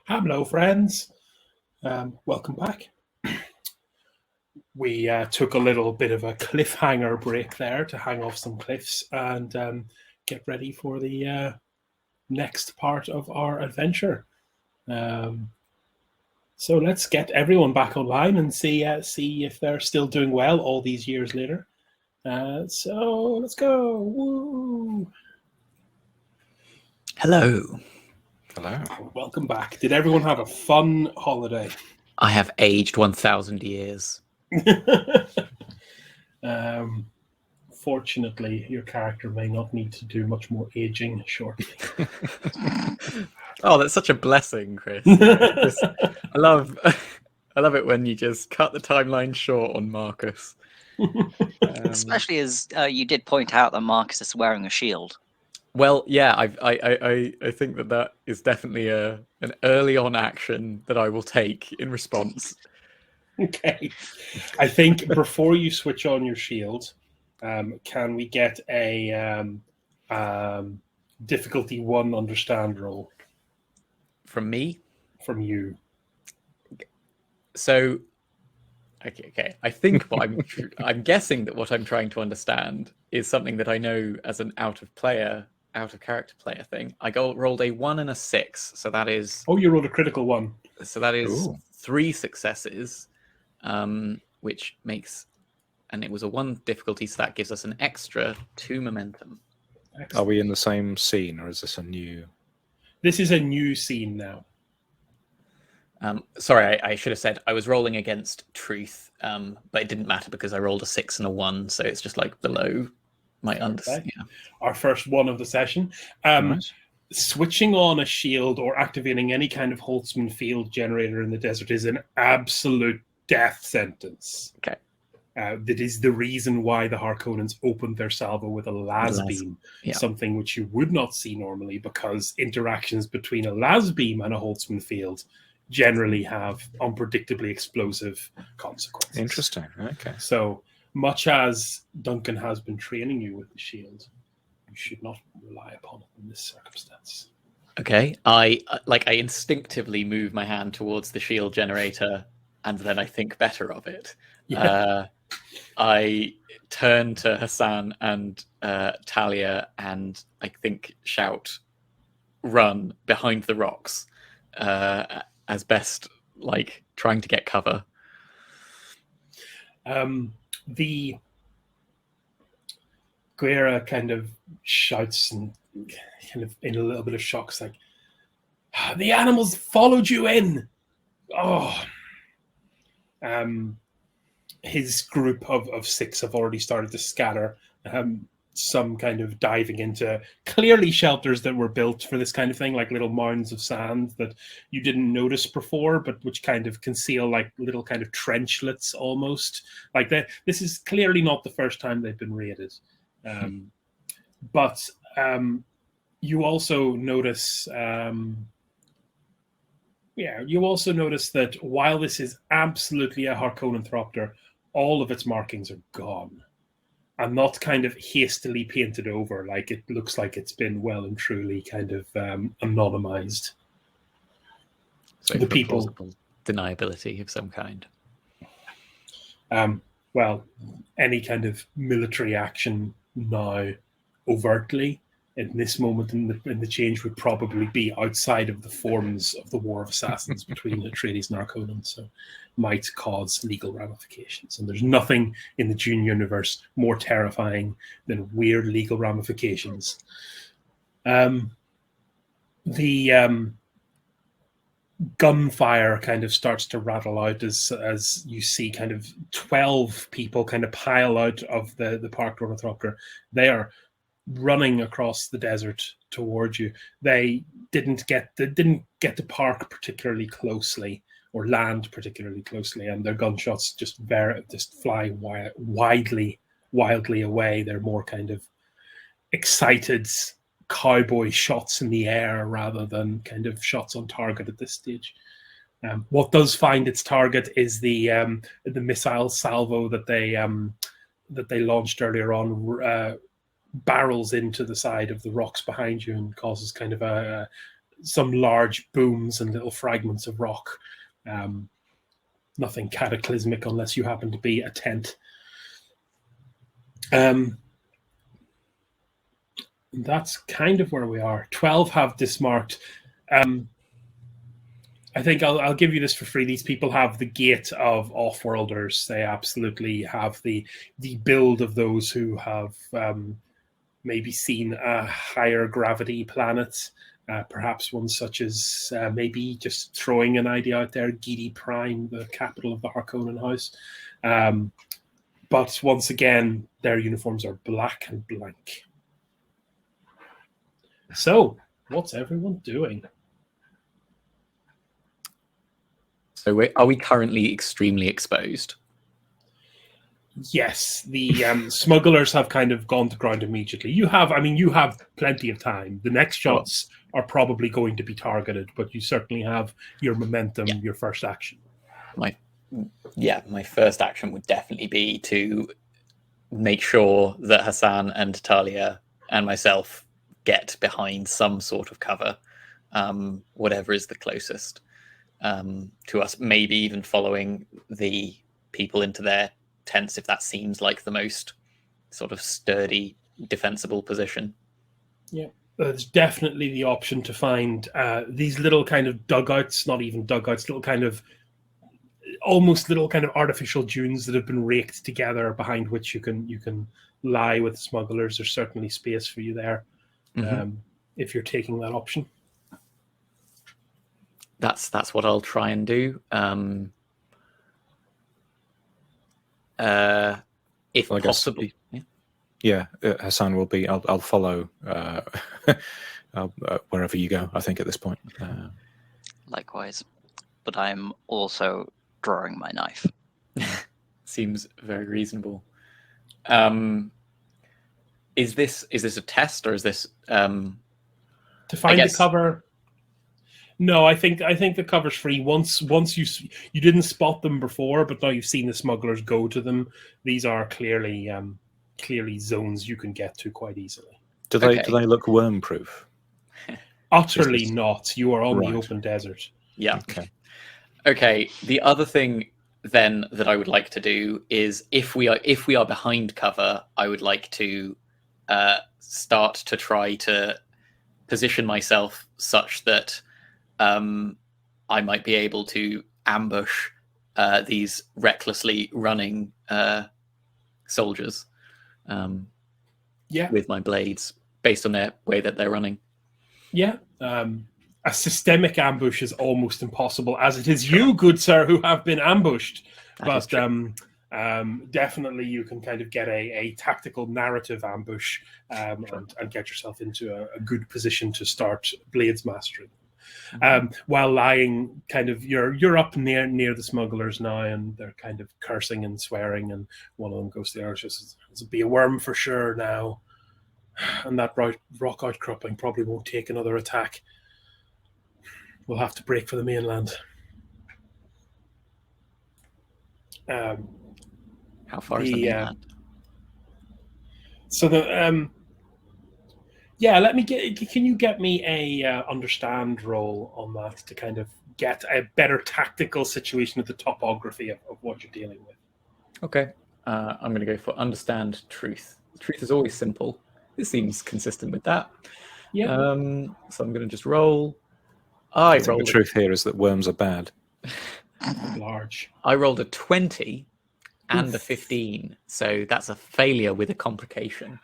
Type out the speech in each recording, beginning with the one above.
Hello, friends. Welcome back. We took a little bit of a cliffhanger break there to hang off some cliffs and get ready for the next part of our adventure. So let's get everyone back online and see if they're still doing well all these years later. So let's go. Woo! Hello. Hello. Welcome back. Did everyone have a fun holiday? I have aged 1,000 years. Fortunately, your character may not need to do much more aging shortly. Oh, that's such a blessing, Chris. I love it when you just cut the timeline short on Marcus. Especially as you did point out that Marcus is wearing a shield. Well, yeah, I think that is definitely an early on action that I will take in response. Okay. I think before you switch on your shield, can we get a difficulty 1 understand roll? From me? From you. So, okay. I think what I'm guessing that what I'm trying to understand is something that I know as an out of character player thing. I rolled a 1 and a 6, so that is... Oh, you rolled a critical 1. So that is Ooh. 3 successes, which makes... And it was a 1 difficulty, so that gives us an extra 2 momentum. Excellent. Are we in the same scene, or is this a new... This is a new scene now. Sorry, I should have said I was rolling against truth, but it didn't matter because I rolled a 6 and a 1, so it's just like below my Okay. Our first one of the session. Switching on a shield or activating any kind of Holtzman field generator in the desert is an absolute death sentence. Okay. That is the reason why the Harkonnens opened their salvo with a las beam, something which you would not see normally, because interactions between a las beam and a Holtzman field generally have unpredictably explosive consequences. Interesting. Okay. So much as Duncan has been training you with the shield, you should not rely upon it in this circumstance. Okay. I instinctively move my hand towards the shield generator, and then I think better of it. Yeah. I turn to Hassan and Talia, and I think shout, "Run!" behind the rocks, as best, trying to get cover. The Guerra kind of shouts and kind of in a little bit of shock, like, "The animals followed you in!" Oh. His group of 6 have already started to scatter, some kind of diving into clearly shelters that were built for this kind of thing, like little mounds of sand that you didn't notice before, but which kind of conceal like little kind of trenchlets almost. Like this is clearly not the first time they've been raided. But you also notice... you also notice that while this is absolutely a Harkonnenthropter, all of its markings are gone and not kind of hastily painted over. Like, it looks like it's been well and truly kind of anonymized. So the people... plausible deniability of some kind. Well, any kind of military action now overtly in this moment in the change would probably be outside of the forms of the War of Assassins between Atreides and Harkonnen, so might cause legal ramifications. And there's nothing in the Dune universe more terrifying than weird legal ramifications. The gunfire kind of starts to rattle out as you see kind of 12 people kind of pile out of the parked ornithopter. They are running across the desert towards you. They didn't get to park particularly closely or land particularly closely, and their gunshots just fly wildly away. They're more kind of excited cowboy shots in the air rather than kind of shots on target at this stage. What does find its target is the missile salvo that they launched earlier on. Barrels into the side of the rocks behind you and causes kind of a some large booms and little fragments of rock. Nothing cataclysmic unless you happen to be a tent. That's kind of where we are. 12 have dismarked. I think I'll give you this for free. These people have the gait of off-worlders. They absolutely have the build of those who have maybe seen a higher gravity planet. Perhaps one such as, maybe just throwing an idea out there, Gidi Prime, the capital of the Harkonnen House. But once again, their uniforms are black and blank. So, what's everyone doing? So are we currently extremely exposed? Yes, the smugglers have kind of gone to ground immediately. You have plenty of time. The next shots are probably going to be targeted, but you certainly have your momentum, your first action. My first action would definitely be to make sure that Hassan and Talia and myself get behind some sort of cover, whatever is the closest to us, maybe even following the people into their tents if that seems like the most sort of sturdy, defensible position. Yeah, there's definitely the option to find these little kind of dugouts, not even dugouts, little kind of artificial dunes that have been raked together behind which you can lie with smugglers. There's certainly space for you there, if you're taking that option. That's what I'll try and do. If possible. Hassan will be. I'll follow wherever you go. I think at this point. Likewise, but I'm also drawing my knife. Seems very reasonable. Is this a test, or is this to find the cover? No, I think the cover's free. Once you didn't spot them before, but now you've seen the smugglers go to them. These are clearly zones you can get to quite easily. Do they look worm-proof? Utterly not. You are on the open desert. Yeah. Okay. The other thing then that I would like to do is if we are behind cover, I would like to start to try to position myself such that I might be able to ambush these recklessly running soldiers with my blades based on their way that they're running. Yeah. A systemic ambush is almost impossible, as it is you, good sir, who have been ambushed. But definitely you can kind of get a tactical narrative ambush and get yourself into a good position to start blades mastery. While lying, kind of, you're up near the smugglers now, and they're kind of cursing and swearing, and one of them goes to the other, says, "It'll be a worm for sure now, and that rock outcropping probably won't take another attack. We'll have to break for the mainland." How far is the mainland? So the can you get me a understand roll on that to kind of get a better tactical situation of the topography of what you're dealing with? Okay. I'm going to go for understand truth. Truth is always simple. This seems consistent with that. Yeah. So I'm going to just roll. The truth here is that worms are bad. Large. I rolled a 20 and a 15, so that's a failure with a complication.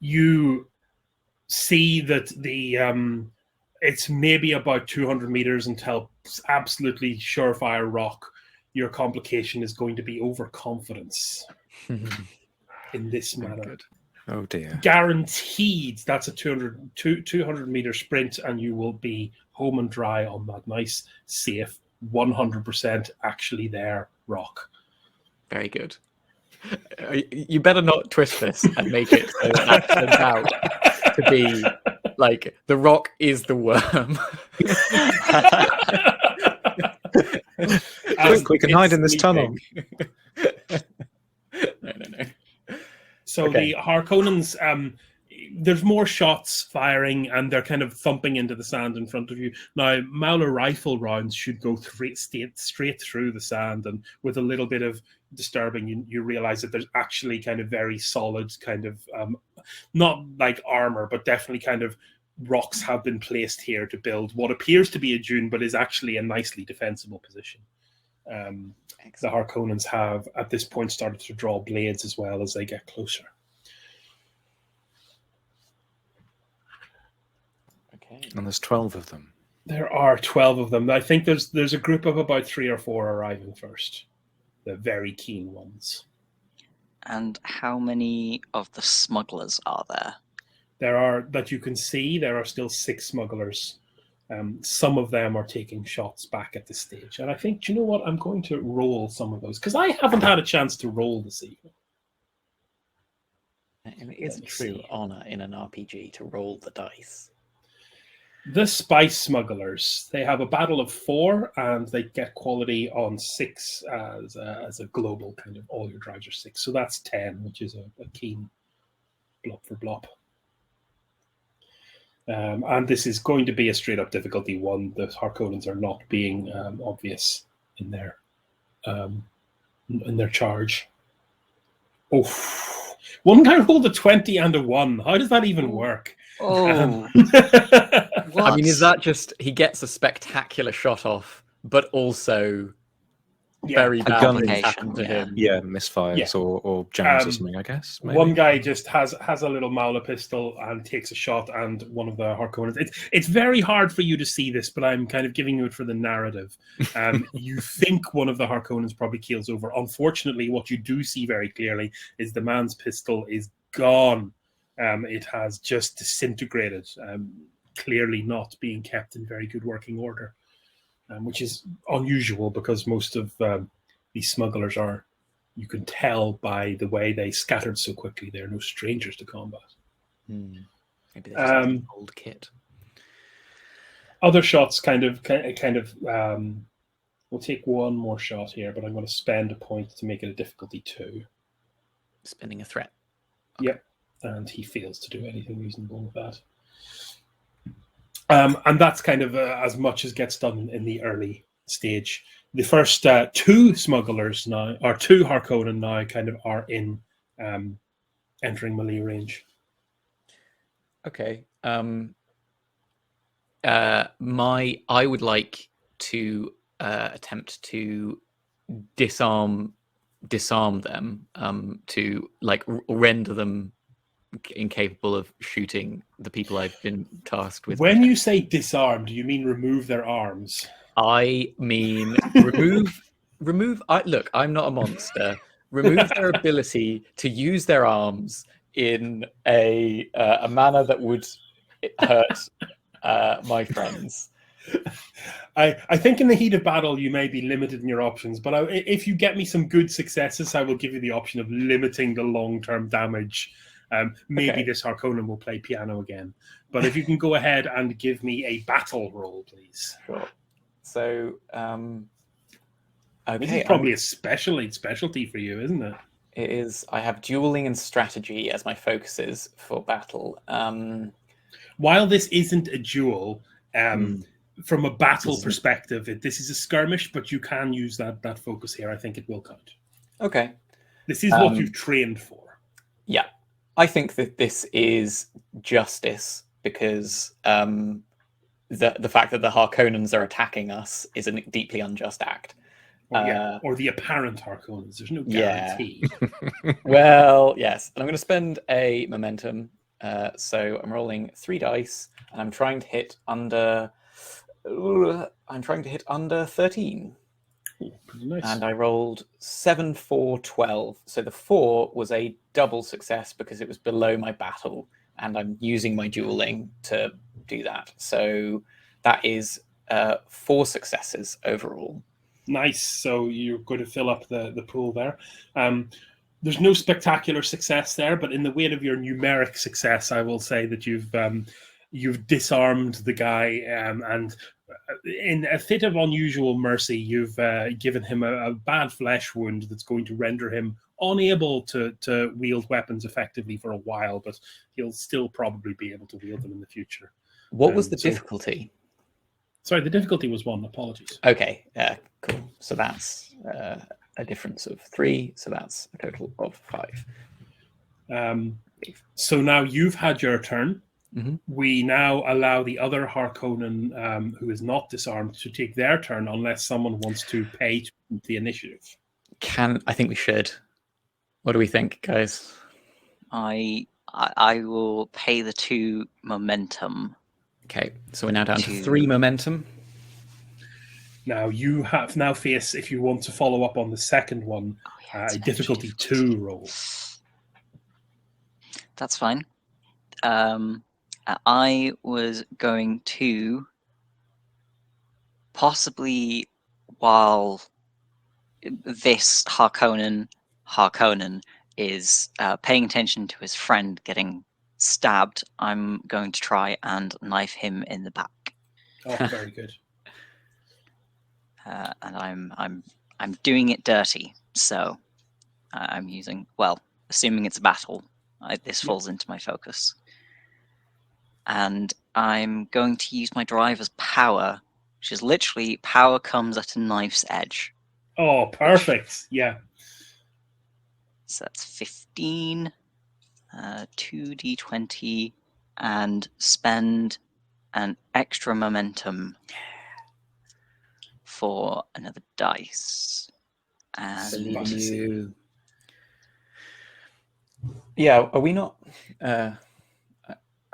You see that it's maybe about 200 meters until absolutely surefire rock. Your complication is going to be overconfidence in this manner. Oh dear. Guaranteed that's a 200 meter sprint, and you will be home and dry on that nice, safe, 100% actually there rock. Very good. You better not twist this and make it so that turns out to be like the rock is the worm. Quick, we can hide in this tunnel. No. So the Harkonnens, there's more shots firing, and they're kind of thumping into the sand in front of you. Now, Mauler rifle rounds should go straight through the sand, and with a little bit of disturbing, you realize that there's actually kind of very solid kind of, not like armor, but definitely kind of rocks have been placed here to build what appears to be a dune, but is actually a nicely defensible position. The Harkonnens have, at this point, started to draw blades as well as they get closer. Okay. And there's 12 of them. There are 12 of them. I think there's a group of about 3 or 4 arriving first. The very keen ones. And how many of the smugglers are there? There are, that you can see, there are still 6 smugglers. Some of them are taking shots back at this stage. And I think, do you know what? I'm going to roll some of those, because I haven't had a chance to roll this evening. And it is a true honor in an RPG to roll the dice. The spice smugglers, they have a battle of 4, and they get quality on 6 as a global kind of, all your drives are 6. So that's 10, which is a keen blop for blop. And this is going to be a straight up difficulty 1. The Harkonnens are not being obvious in their charge. Oh, one guy rolled a 20 and a 1. How does that even work? Oh, I mean, is that just he gets a spectacular shot off, but also very bad things happen to him? Yeah, misfires or jams or something, I guess. Maybe. One guy just has a little Mauler pistol and takes a shot, and one of the Harkonnens. It's very hard for you to see this, but I'm kind of giving you it for the narrative. You think one of the Harkonnens probably keels over. Unfortunately, what you do see very clearly is the man's pistol is gone. It has just disintegrated, clearly not being kept in very good working order, which is unusual because most of these smugglers are, you can tell by the way they scattered so quickly, they're no strangers to combat. Maybe they just have an old kit. Other shots we'll take one more shot here, but I'm going to spend a point to make it a difficulty 2. Spending a threat. Okay. Yep. And he fails to do anything reasonable with that. And that's kind of as much as gets done in the early stage. The first 2 smugglers now, or 2 Harkonnen now, kind of are in entering melee range. Okay. I would like to attempt to disarm them, to like render them incapable of shooting the people I've been tasked with. When you say disarm, do you mean remove their arms? I mean remove. Look, I'm not a monster. Remove their ability to use their arms in a manner that would hurt my friends. I think in the heat of battle you may be limited in your options, but if you get me some good successes, I will give you the option of limiting the long-term damage. Maybe this Harkonnen will play piano again. But if you can go ahead and give me a battle roll, please. Sure. So, okay. This is probably a specialty for you, isn't it? It is. I have dueling and strategy as my focuses for battle. While this isn't a duel, from a battle perspective, this is a skirmish, but you can use that focus here. I think it will count. Okay. This is what you've trained for. Yeah. I think that this is justice because the fact that the Harkonnens are attacking us is a deeply unjust act. Or the apparent Harkonnens. There's no guarantee. Yeah. Well, yes. And I'm going to spend a momentum. So I'm rolling 3 dice, and I'm trying to hit under 13. Ooh, pretty nice. And I rolled 7, 4, 12. So the 4 was a double success because it was below my battle, and I'm using my dueling to do that. So that is 4 successes overall. Nice. So you're going to fill up the pool there. There's no spectacular success there, but in the weight of your numeric success, I will say that you've you've disarmed the guy, and in a fit of unusual mercy, you've given him a bad flesh wound that's going to render him unable to wield weapons effectively for a while, but he'll still probably be able to wield them in the future. What was the difficulty? Sorry, the difficulty was 1. Apologies. Okay, cool. So that's a difference of 3. So that's a total of 5. So now you've had your turn. Mm-hmm. We now allow the other Harkonnen who is not disarmed to take their turn unless someone wants to pay to the initiative. I think we should. What do we think, guys? I will pay the 2 momentum. Okay, so we're now down to 3 momentum. Now you have face, if you want to follow up on the second one, a difficulty 2 roll. That's fine. I was going to possibly, while this Harkonnen is paying attention to his friend getting stabbed, I'm going to try and knife him in the back. Oh, very good. And I'm doing it dirty, so I'm using, well, assuming it's a battle, this falls into my focus. And I'm going to use my driver's power, which is literally power comes at a knife's edge. Oh, perfect. Yeah. So that's 15, 2d20, and spend an extra momentum for another dice. And yeah, are we not?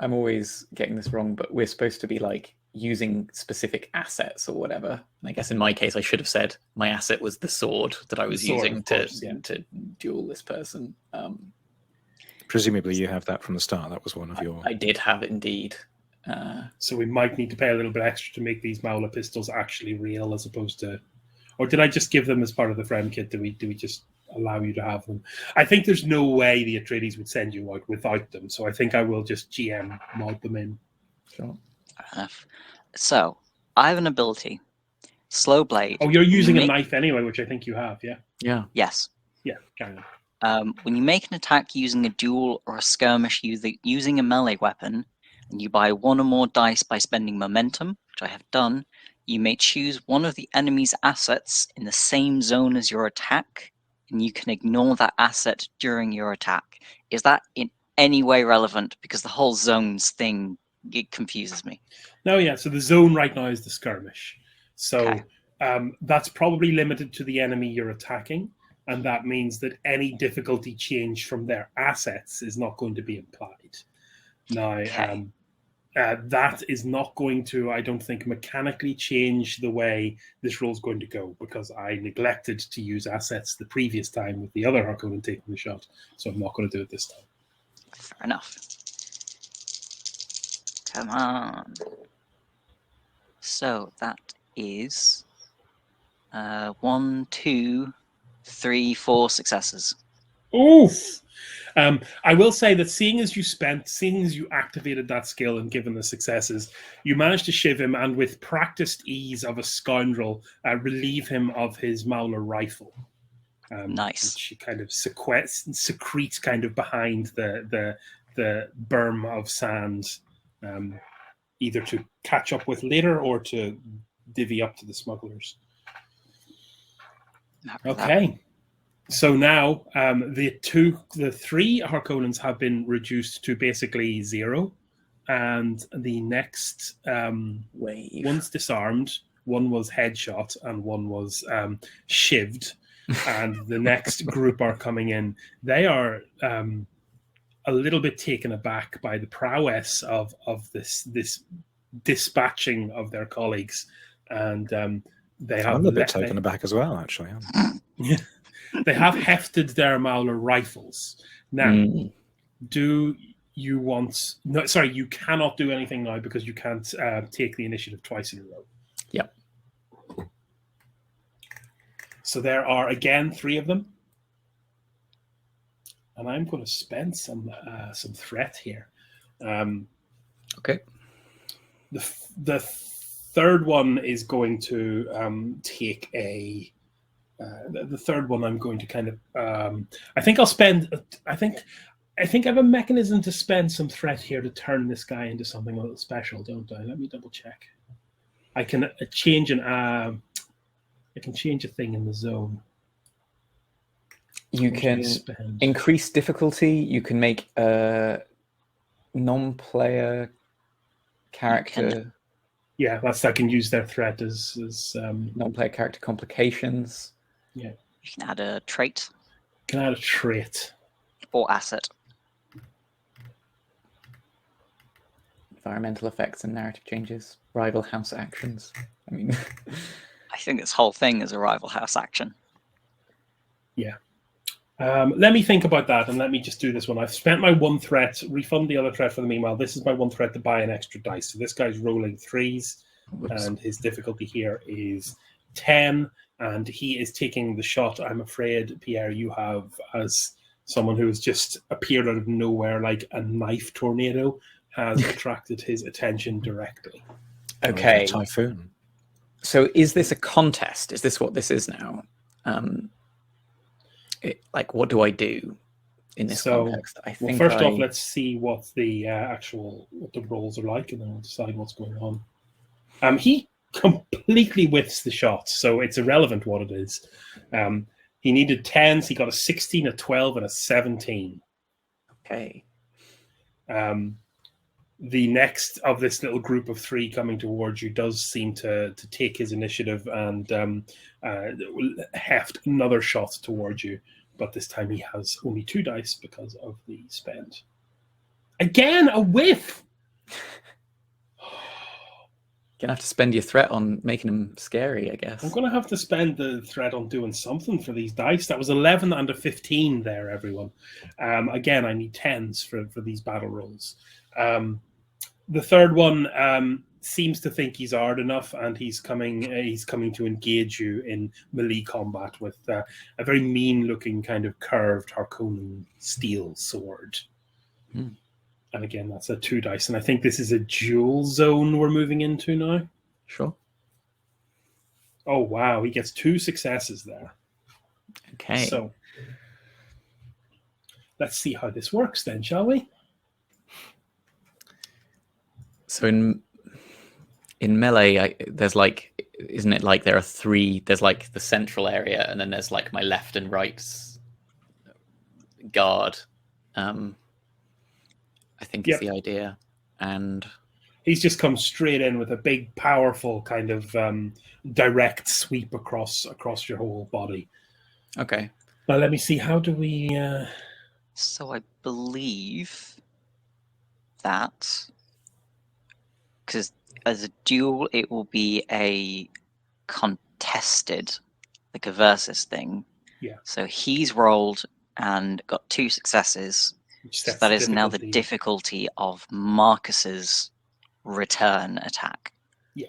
I'm always getting this wrong, but we're supposed to be like using specific assets or whatever. And I guess in my case, I should have said my asset was the sword that I was using to duel this person. Presumably, you have that from the start. That was one of your. I did have it indeed. So we might need to pay a little bit extra to make these Mauler pistols actually real, as opposed to, or did I just give them as part of the friend kit? Do we just allow you to have them? I think there's no way the Atreides would send you out without them, so I think I will just GM mod them in. Sure. Fair enough. So I have an ability, slow blade. Oh, you're using a knife anyway, which I think you have, yeah? Yeah. Yes. Yeah, carry on. When you make an attack using a duel or a skirmish using a melee weapon, and you buy 1 or more dice by spending momentum, which I have done, you may choose one of the enemy's assets in the same zone as your attack, and you can ignore that asset during your attack. Is that in any way relevant? Because the whole zones thing, it confuses me. No, yeah, so the zone right now is the skirmish. So that's probably limited to the enemy you're attacking, and that means that any difficulty change from their assets is not going to be implied. Now, that is not going to, I don't think, mechanically change the way this roll is going to go, because I neglected to use assets the previous time with the other Harkonnen taking the shot, so I'm not going to do it this time. Fair enough. Come on. So that is 1, 2, 3, 4 successes. Oof! I will say that seeing as you activated that skill and given the successes, you managed to shiv him, and with practiced ease of a scoundrel, relieve him of his Mauler rifle. Nice. Which kind of secretes kind of behind the berm of sand, either to catch up with later or to divvy up to the smugglers. Okay. So now the 3 Harkonnens have been reduced to basically 0, and the next wave. One's disarmed, one was headshot, and one was shivved. And the next group are coming in. They are a little bit taken aback by the prowess of this dispatching of their colleagues, and they have I'm a bit taken aback as well, actually. Yeah. They have hefted their Mauler rifles. Now, do you want... No, sorry, you cannot do anything now because you can't take the initiative twice in a row. Yep. So there are, again, 3 of them. And I'm going to spend some threat here. Okay. the third one is going to take a. The third one, I'm going to kind of. I think I'll spend. I think I have a mechanism to spend some threat here to turn this guy into something a little special, don't I? Let me double check. I can change an. I can change a thing in the zone. You can increase difficulty. You can make a non-player character. Yeah, I can use their threat as non-player character complications. Yeah. You can add a trait. Can add a trait. Or asset. Environmental effects and narrative changes. Rival house actions. I mean... I think this whole thing is a rival house action. Yeah. Let me think about that, and let me just do this one. I've spent my one threat, refund the other threat for the meanwhile. This is my one threat to buy an extra dice. So this guy's rolling 3s, and his difficulty here is 10, and he is taking the shot. I'm afraid, Pierre, you have, as someone who has just appeared out of nowhere like a knife tornado, has attracted his attention directly. Okay. Typhoon. So is this a contest? Is this what this is now? What do I do in this context? I think first off, let's see what the what the rolls are like, and then we'll decide what's going on. He completely whiffs the shot, so it's irrelevant what it is. He needed 10s. He got a 16, a 12, and a 17. Okay. The next of this little group of 3 coming towards you does seem to take his initiative and heft another shot towards you, but this time he has only 2 dice because of the spend. Again, a whiff! You're going to have to spend your threat on making him scary, I guess. I'm going to have to spend the threat on doing something for these dice. That was 11 and a 15 there, everyone. Again, I need 10s for these battle rolls. The third one seems to think he's hard enough, and he's coming to engage you in melee combat with a very mean-looking kind of curved Harkonnen steel sword. And again, that's a 2 dice, and I think this is a dual zone we're moving into now. Sure. Oh wow, he gets 2 successes there. Okay. So let's see how this works then, shall we? So in melee, there's isn't it like there are 3? There's like the central area, and then there's like my left and right guard. I think is the idea, and he's just come straight in with a big, powerful kind of direct sweep across your whole body. Okay. Now let me see. How do we? So I believe that. Because as a duel, it will be a contested, like a versus thing. Yeah. So he's rolled and got 2 successes. So that is now the difficulty of Marcus's return attack. Yeah.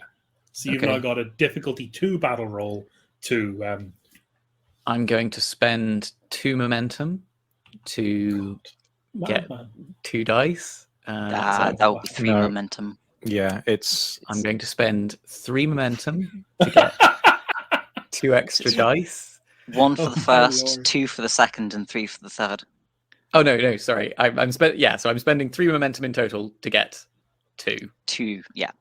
So you've now got a difficulty 2 battle roll to. I'm going to spend 2 momentum to get 2 dice. That will be 3 momentum. Yeah, I'm going to spend 3 momentum to get 2 extra dice. 1 for the first, 2 for the second, and 3 for the third. Oh no, sorry. I'm spending 3 momentum in total to get 2. 2, yeah.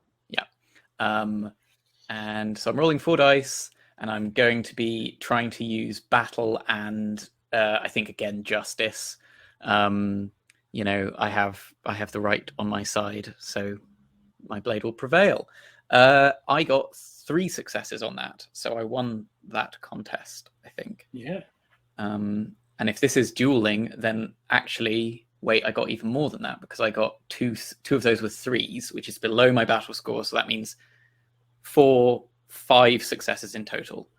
And so I'm rolling 4 dice, and I'm going to be trying to use battle and I think again justice. I have the right on my side, so my blade will prevail. I got 3 successes on that, so I won that contest, I think. Yeah. And if this is dueling, then actually, wait, I got even more than that, because I got two of those with 3s, which is below my battle score, so that means 5 successes in total.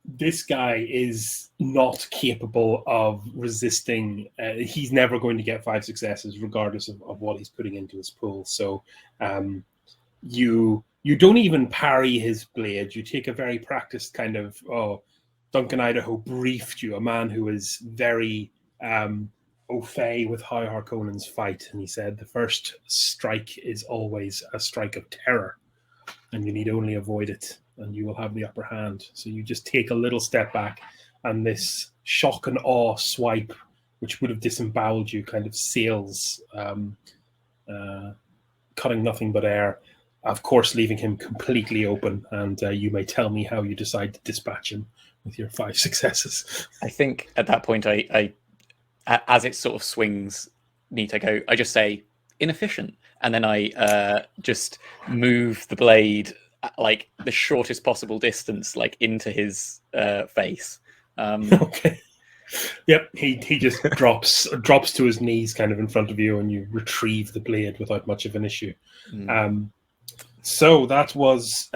This guy is not capable of resisting. He's never going to get 5 successes, regardless of what he's putting into his pool. So you don't even parry his blade. You take a very practiced kind of, Duncan Idaho briefed you, a man who is very au fait with how Harkonnens fight, and he said the first strike is always a strike of terror, and you need only avoid it, and you will have the upper hand. So you just take a little step back, and this shock and awe swipe, which would have disemboweled you, kind of sails, cutting nothing but air, of course, leaving him completely open. And you may tell me how you decide to dispatch him with your 5 successes. I think at that point, I as it sort of swings, I just say inefficient, and then I just move the blade like the shortest possible distance, like into his face. Okay. Yep, he just drops to his knees, kind of in front of you, and you retrieve the blade without much of an issue. So that was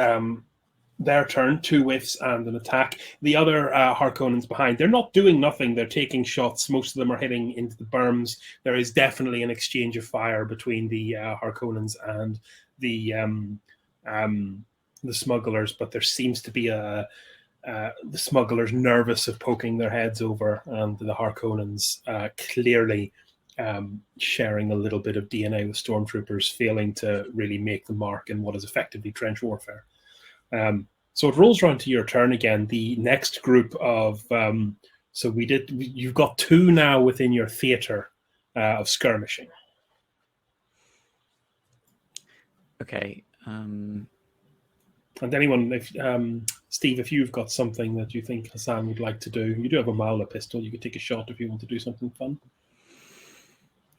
their turn, 2 whiffs and an attack. The other Harkonnens behind, they're not doing nothing. They're taking shots. Most of them are hitting into the berms. There is definitely an exchange of fire between the Harkonnens and the smugglers, but there seems to be the smugglers nervous of poking their heads over, and the Harkonnens clearly sharing a little bit of DNA with stormtroopers, failing to really make the mark in what is effectively trench warfare. So it rolls around to your turn again. The next group of you've got 2 now within your theater of skirmishing. Okay. And anyone, if Steve, if you've got something that you think Hassan would like to do, you do have a Maula pistol. You could take a shot if you want to do something fun.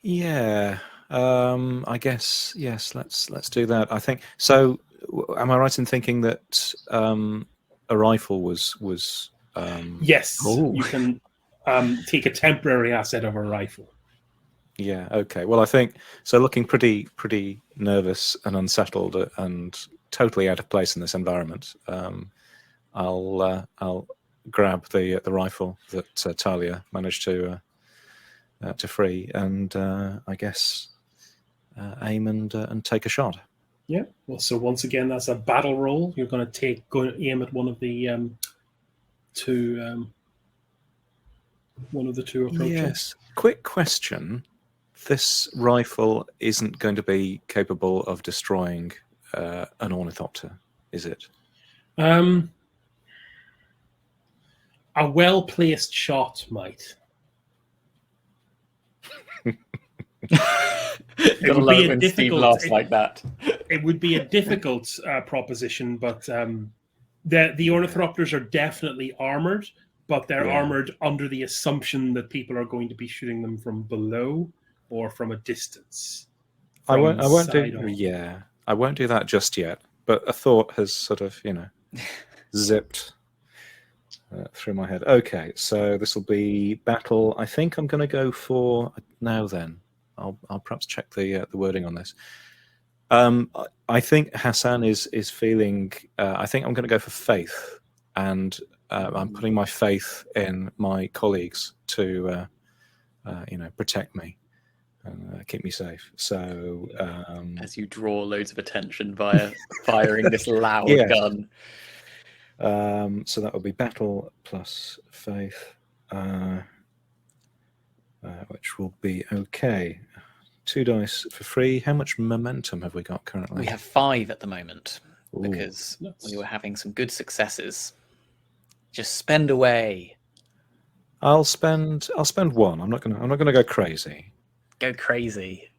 Yeah, I guess yes. Let's do that. I think so. Am I right in thinking that a rifle was? Yes, Ooh. You can take a temporary asset of a rifle. Yeah. Okay. Well, I think so. Looking pretty nervous and unsettled and totally out of place in this environment. I'll grab the rifle that Talia managed to free, and I guess aim and take a shot. Yeah. Well, so once again, that's a battle roll. You're going to aim at one of the two approaches. Yes. Quick question: this rifle isn't going to be capable of destroying an ornithopter, is it? A well-placed shot might. It would be a difficult laughs like that. It would be a difficult proposition, but the ornithopters are definitely armored, but they're armored under the assumption that people are going to be shooting them from below or from a distance. I won't do. Yeah, I won't do that just yet. But a thought has sort of, zipped through my head. Okay, so this will be battle. I think I'm going to go for now. Then I'll perhaps check the wording on this. I think Hassan is feeling. I think I'm going to go for faith, and I'm putting my faith in my colleagues to, protect me and keep me safe. So as you draw loads of attention via firing this loud gun. So that will be battle plus faith, which will be okay. 2 dice for free. How much momentum have we got currently? We have 5 at the moment. Ooh. Because we were having some good successes. Just spend away. I'll spend 1. I'm not gonna go crazy. Go crazy.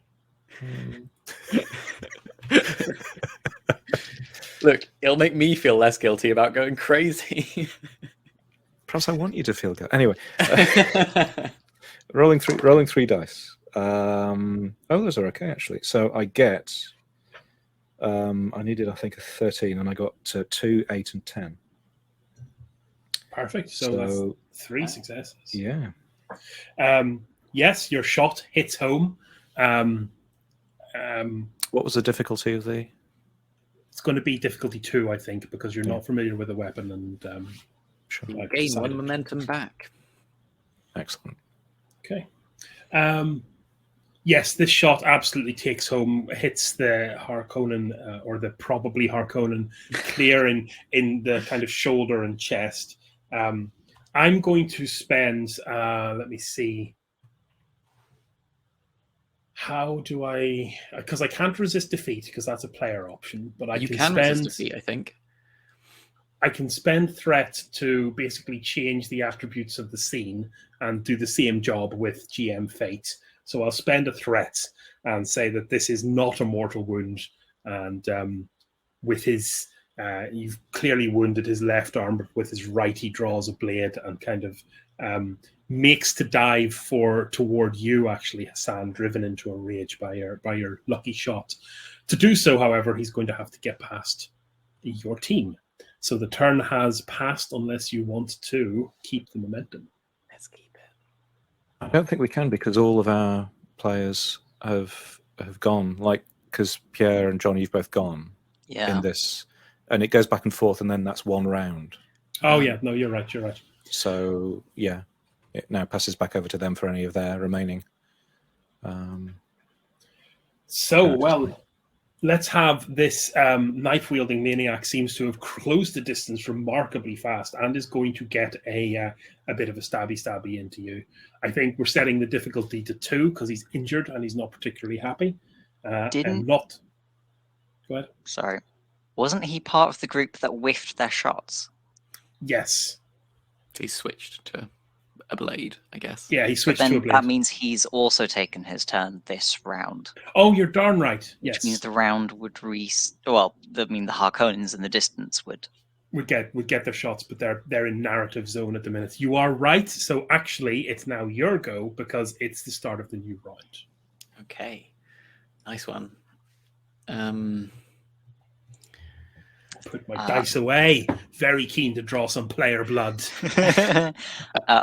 Look, it'll make me feel less guilty about going crazy. Perhaps I want you to feel good. Anyway, rolling 3 dice. Those are okay actually. So I get. I needed, I think, a 13, and I got 2, 8, and 10. Perfect. So that's 3 successes. Yeah. Yes, your shot hits home. What was the difficulty of the? It's going to be difficulty 2, I think, because you're not familiar with the weapon and Sure. Gain 1 momentum back. Excellent. Okay. Yes, this shot absolutely takes home, hits the Harkonnen, or the probably Harkonnen, clear in the kind of shoulder and chest. I'm going to spend, let me see. How do I? Because I can't resist defeat because that's a player option, but I You can can spend. resist defeat, I think. I can spend threat to basically change the attributes of the scene and do the same job with GM fate. So I'll spend a threat and say that this is not a mortal wound, and with his, you've clearly wounded his left arm, but with his right he draws a blade and kind of makes to dive toward you, actually, Hassan, driven into a rage by your lucky shot. To do so, however, he's going to have to get past your team. So the turn has passed unless you want to keep the momentum. Let's keep it. I don't think we can because all of our players have gone. Like, because Pierre and John, you've both gone in this, and it goes back and forth, and then that's one round. Oh yeah, no, you're right. You're right. So yeah, it now passes back over to them for any of their remaining. Well, let's have this knife-wielding maniac seems to have closed the distance remarkably fast and is going to get a bit of a stabby into you. I think we're setting the difficulty to 2 because he's injured and he's not particularly happy. Go ahead. Sorry. Wasn't he part of the group that whiffed their shots? Yes. He switched to a blade, I guess. Yeah, he switched to a blade. That means he's also taken his turn this round. Oh, you're darn right. Yes. Which means the round would the Harkonnens in the distance would get their shots, but they're in narrative zone at the minute. You are right. So actually, it's now your go because it's the start of the new round. Okay, nice one. Put my dice away. Very keen to draw some player blood.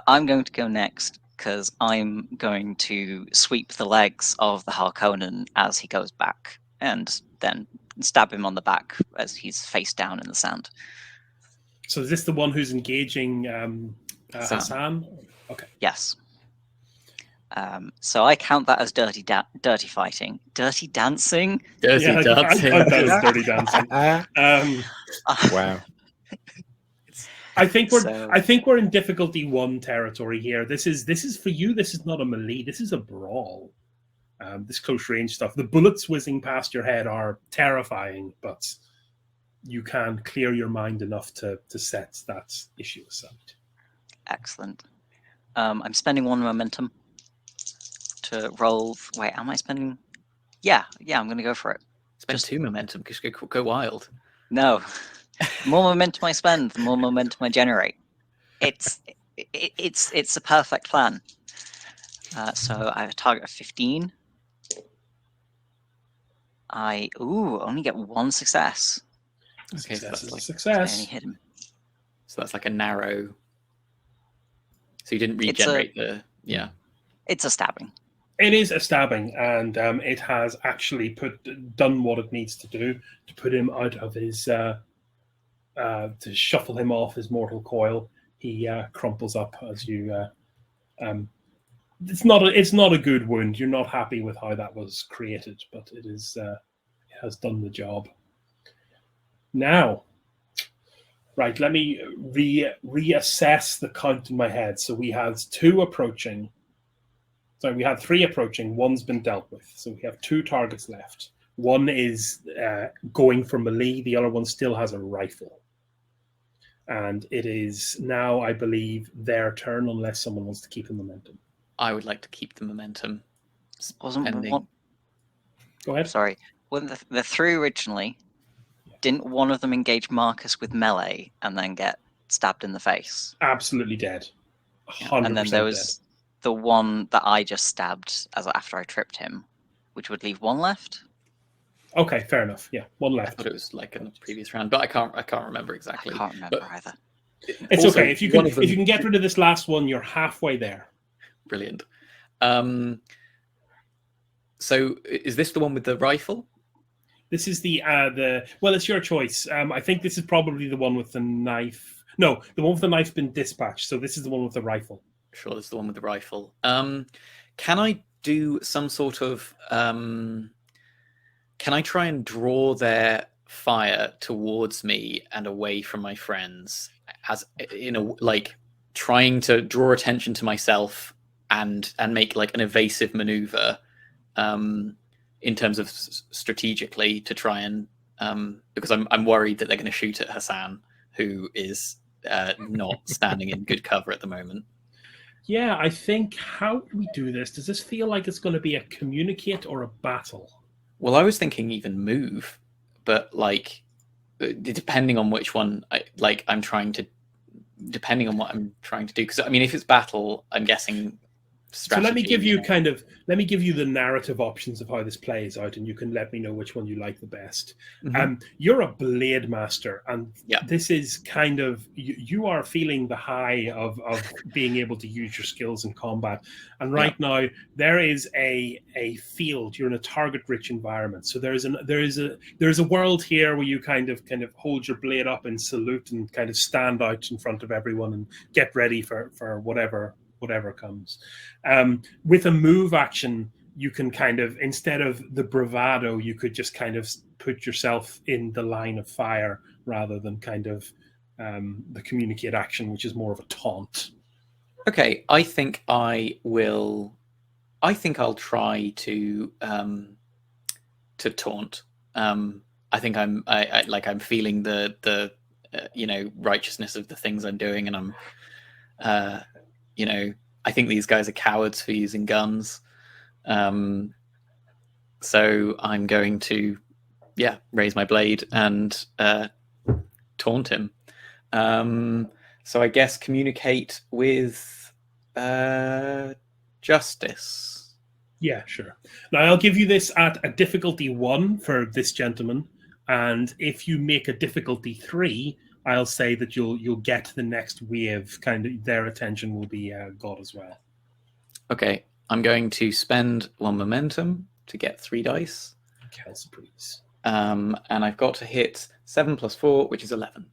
I'm going to go next because I'm going to sweep the legs of the Harkonnen as he goes back and then stab him on the back as he's face down in the sand. So is this the one who's engaging Hassan? Okay. Yes. So I count that as dirty fighting. Dirty dancing? Dirty dancing. I that was dirty dancing. Wow. I think we're in difficulty 1 territory here. This is for you. This is not a melee. This is a brawl. This close range stuff. The bullets whizzing past your head are terrifying, but you can clear your mind enough to set that issue aside. Excellent. I'm spending 1 momentum to roll. Wait, am I spending? Yeah, I'm going to go for it. Spend 2 momentum because go wild. No, the more momentum I spend, the more momentum I generate. It's a perfect plan. So I have a target of 15. I only get 1 success. Okay, so that's like success. I only hit him. So that's like a narrow. So you didn't regenerate It's a stabbing. It is a stabbing, and it has actually done what it needs to do to put him out of his to shuffle him off his mortal coil. He crumples up as you. It's not a good wound. You're not happy with how that was created, but it is. It has done the job. Now, right. Let me reassess the count in my head. So we had 2 approaching. So we had 3 approaching. 1's been dealt with. So we have 2 targets left. 1 is going for melee. The other one still has a rifle. And it is now, I believe, their turn unless someone wants to keep the momentum. I would like to keep the momentum. Go ahead. Sorry. Well, the 3 originally, didn't one of them engage Marcus with melee and then get stabbed in the face? Absolutely dead. 100% and then there was the one that I just stabbed after I tripped him, which would leave 1 left. Okay, fair enough. Yeah, 1 left. I thought it was like in the previous round, but I can't remember exactly. I can't remember either. It's also, okay if you can get rid of this last one, you're halfway there. Brilliant. So is this the one with the rifle? This is the well, it's your choice. I think this is probably the one with the knife. No, the one with the knife's been dispatched, so this is the one with the rifle. Sure, this is the one with the rifle. Can I do some sort of? Can I try and draw their fire towards me and away from my friends, as trying to draw attention to myself and make like an evasive maneuver in terms of strategically to try and because I'm worried that they're going to shoot at Hassan, who is not standing in good cover at the moment. Yeah, I think, how do we do this? Does this feel like it's going to be a communicate or a battle? Well, I was thinking even move, but like depending on which one I'm trying to, depending on what I'm trying to do. Because I mean, if it's battle, I'm guessing strategy. So let me give you the narrative options of how this plays out, and you can let me know which one you like the best. Mhm. You're a blade master, and Yeah. this is kind of you are feeling the high of being able to use your skills in combat. And right now there is a field. You're in a target-rich environment, so there is a world here where you kind of hold your blade up in salute and kind of stand out in front of everyone and get ready for whatever comes. With a move action, you can kind of, instead of the bravado, you could just kind of put yourself in the line of fire rather than kind of the communicate action, which is more of a taunt. Okay, I think I'll try to taunt. I think I'm feeling the righteousness of the things I'm doing, and I'm I think these guys are cowards for using guns. So I'm going to, raise my blade and taunt him. So I guess communicate with justice. Yeah, sure. Now I'll give you this at a difficulty 1 for this gentleman, and if you make a difficulty 3, I'll say that you'll get the next wave. Kind of their attention will be got as well. Okay, I'm going to spend 1 momentum to get 3 dice. Kelsey, please. And I've got to hit 7 plus 4, which is 11.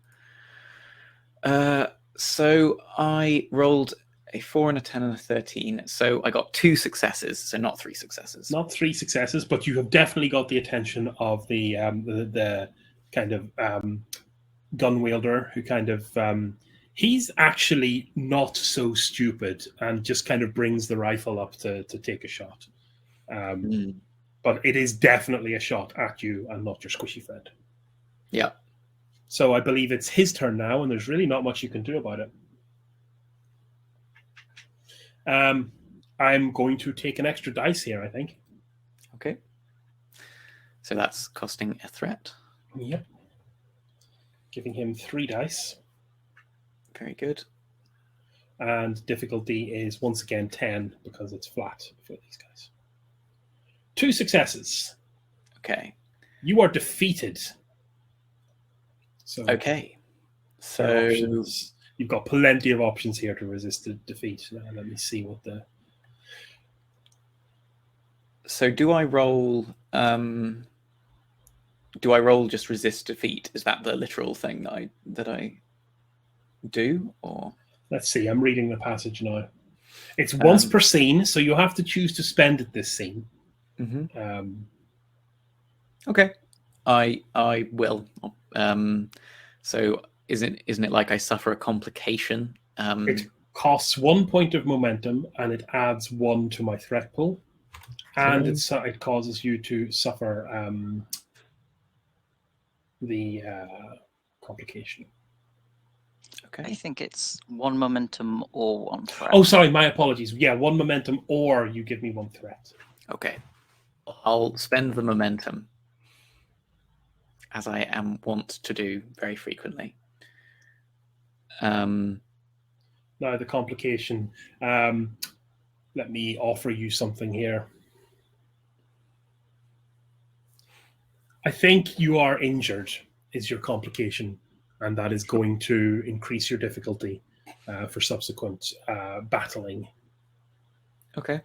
So I rolled a 4 and a 10 and a 13. So I got 2 successes, so not 3 successes. Not 3 successes, but you have definitely got the attention of the kind of gun wielder, who kind of he's actually not so stupid and just kind of brings the rifle up to take a shot. But it is definitely a shot at you and not your squishy friend. Yeah. So I believe it's his turn now, and there's really not much you can do about it. I'm going to take an extra dice here, I think. Okay. So that's costing a threat. Yep. Giving him 3 dice. Very good. And difficulty is once again 10 because it's flat for these guys. 2 successes. Okay. You are defeated. So okay. So you've got plenty of options here to resist the defeat. Now, let me see what the. So do I roll? Do I roll just resist defeat? Is that the literal thing that I do, or? Let's see. I'm reading the passage now. It's once per scene, so you have to choose to spend it this scene. Mm-hmm. Okay, I will. So isn't it like I suffer a complication? It costs 1 point of momentum, and it adds 1 to my threat pool, and it causes you to suffer the complication. Okay. I think it's 1 momentum or 1 threat. Oh, sorry, my apologies. Yeah, 1 momentum, or you give me 1 threat. Okay. I'll spend the momentum, as I am wont to do very frequently. Now, the complication. Let me offer you something here. I think you are injured, is your complication, and that is going to increase your difficulty for subsequent battling. Okay.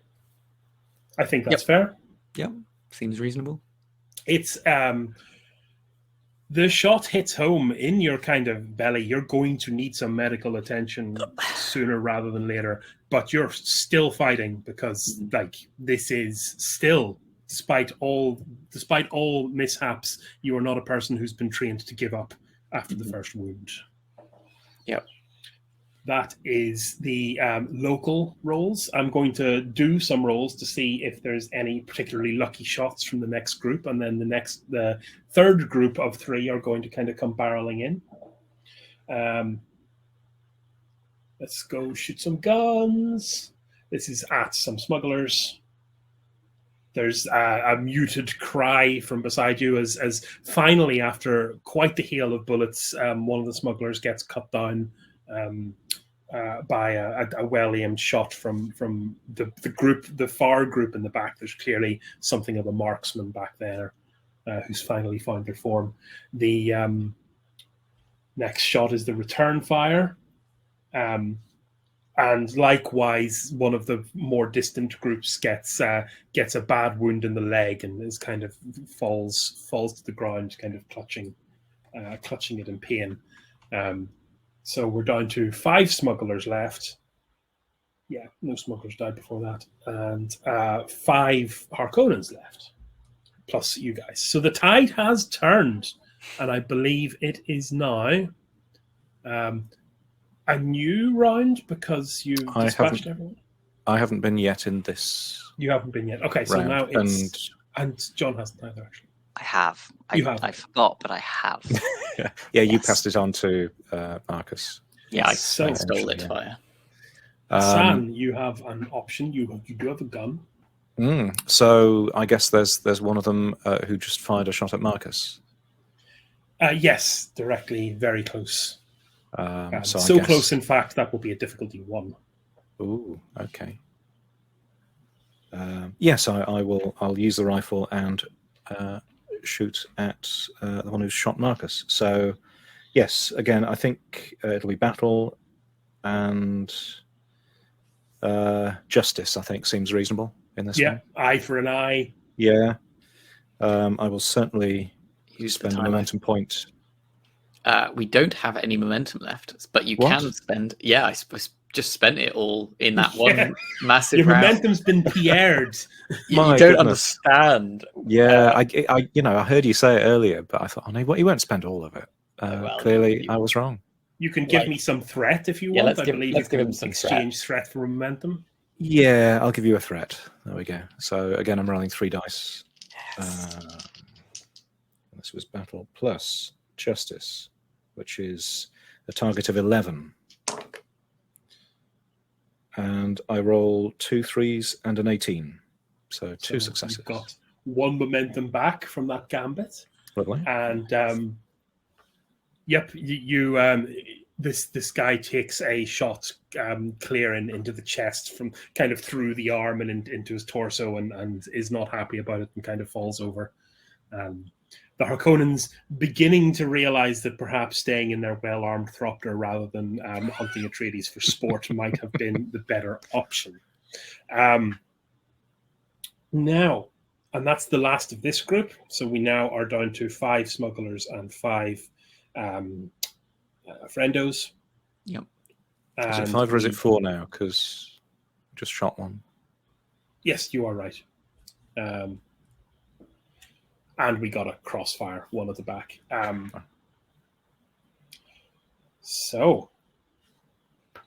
I think that's fair. Yep. Seems reasonable. It's the shot hits home in your kind of belly. You're going to need some medical attention sooner rather than later, but you're still fighting because this is still, despite all mishaps, you are not a person who's been trained to give up after the first wound. Yep. That is the local rolls. I'm going to do some rolls to see if there's any particularly lucky shots from the next group, and then the third group of 3 are going to kind of come barreling in. Let's go shoot some guns. This is at some smugglers. There's a muted cry from beside you as finally, after quite the hail of bullets, one of the smugglers gets cut down by a well-aimed shot from the far group in the back. There's clearly something of a marksman back there who's finally found their form. The next shot is the return fire. And likewise, one of the more distant groups gets a bad wound in the leg and is kind of falls to the ground, kind of clutching it in pain. So we're down to 5 smugglers left. Yeah, no smugglers died before that, and 5 Harkonnens left, plus you guys. So the tide has turned, and I believe it is now a new round because you dispatched everyone. I haven't been yet in this. You haven't been yet. Okay, so round. now it's and John hasn't either actually. I have. I forgot, but I have. Yeah, you passed it on to Marcus. Yeah, I So- stole it fire. San, you have an option. You do have a gun. So I guess there's one of them who just fired a shot at Marcus. Yes, directly, very close. So I So guess- close, in fact, that will be a difficulty 1. Ooh, okay. Yes, I'll use the rifle and shoot at the one who's shot Marcus. So, yes, again, I think it'll be battle and justice. I think seems reasonable in this one. Eye for an eye. Yeah, I will certainly Use the spend a timer. momentum point. We don't have any momentum left, but you What? can spend. Yeah, I suppose just spent it all in that Yeah. one massive Your round. momentum's been Pierre'd. You My don't goodness. understand. Yeah, I heard you say it earlier, but I thought, oh no, you won't spend all of it. well, Clearly, you- I was wrong. You can give Like- me some threat if you Yeah, want. let's I give- believe let's you give can him some exchange threat for momentum. Yeah, I'll give you a threat. There we go. So again, I'm rolling 3 dice. This was battle plus justice, which is a target of 11. And I roll 2 3s and an 18. So 2 So successes. You've got 1 momentum back from that gambit. Lovely. And yep, this guy takes a shot clear into the chest from kind of through the arm and into his torso, and is not happy about it and kind of falls over. The Harkonnens beginning to realize that perhaps staying in their well-armed Thropter rather than hunting Atreides for sport might have been the better option. Now, and that's the last of this group. So we now are down to 5 smugglers and 5 friendos. Yep. Is it And 5 or is it we- 4 now? Because just shot one. Yes, you are right. And we got a crossfire, one at the back. So,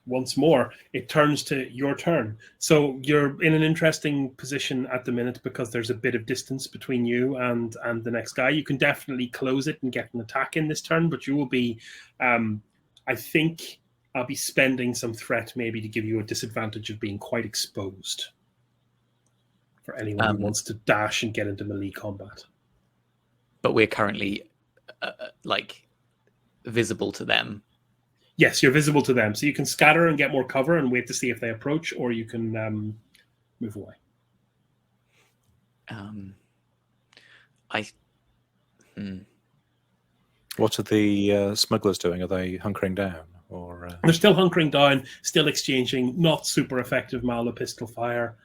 once more, it turns to your turn. So you're in an interesting position at the minute because there's a bit of distance between you and the next guy. You can definitely close it and get an attack in this turn, but you will be, I think I'll be spending some threat maybe to give you a disadvantage of being quite exposed for anyone who wants to dash and get into melee combat. But we're currently visible to them. Yes, you're visible to them, so you can scatter and get more cover and wait to see if they approach, or you can move away. What are the smugglers doing? Are they hunkering down? Or They're still hunkering down, still exchanging not super effective Malva pistol fire.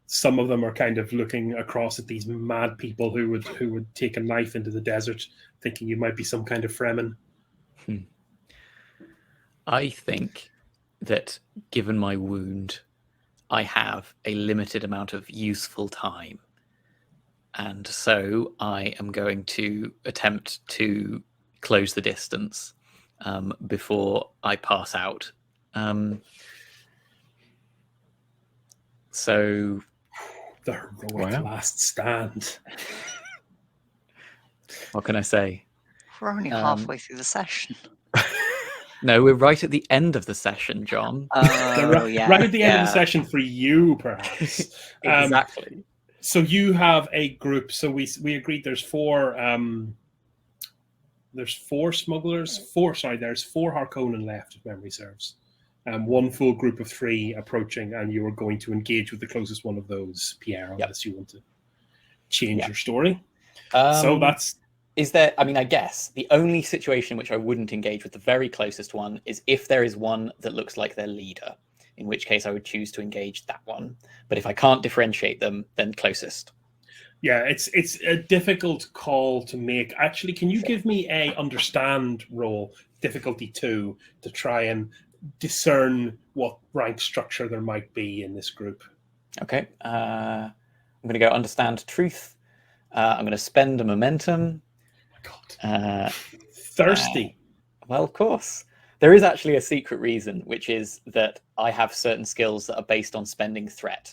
Some of them are kind of looking across at these mad people who would take a knife into the desert, thinking you might be some kind of Fremen. I think that given my wound, I have a limited amount of useful time. And so I am going to attempt to close the distance before I pass out. So the heroic last stand. What can I say? We're only halfway through the session. No, we're right at the end of the session, John. Yeah. Right at the end of the session for you, perhaps. Exactly. So you have a group. So we agreed there's four. There's four smugglers. There's four Harkonnen left, if memory serves. One full group of three approaching, and you are going to engage with the closest one of those, Pierre, unless you want to change your story. So that's... Is there, I mean, I guess the only situation in which I wouldn't engage with the very closest one is if there is one that looks like their leader, in which case I would choose to engage that one. But if I can't differentiate them, then closest. Yeah, it's a difficult call to make. Actually, can you give me a understand roll, difficulty 2, to try and discern what rank structure there might be in this group? Okay. I'm going to go understand truth. I'm going to spend a momentum. God. Thirsty. Well, of course. There is actually a secret reason, which is that I have certain skills that are based on spending threat.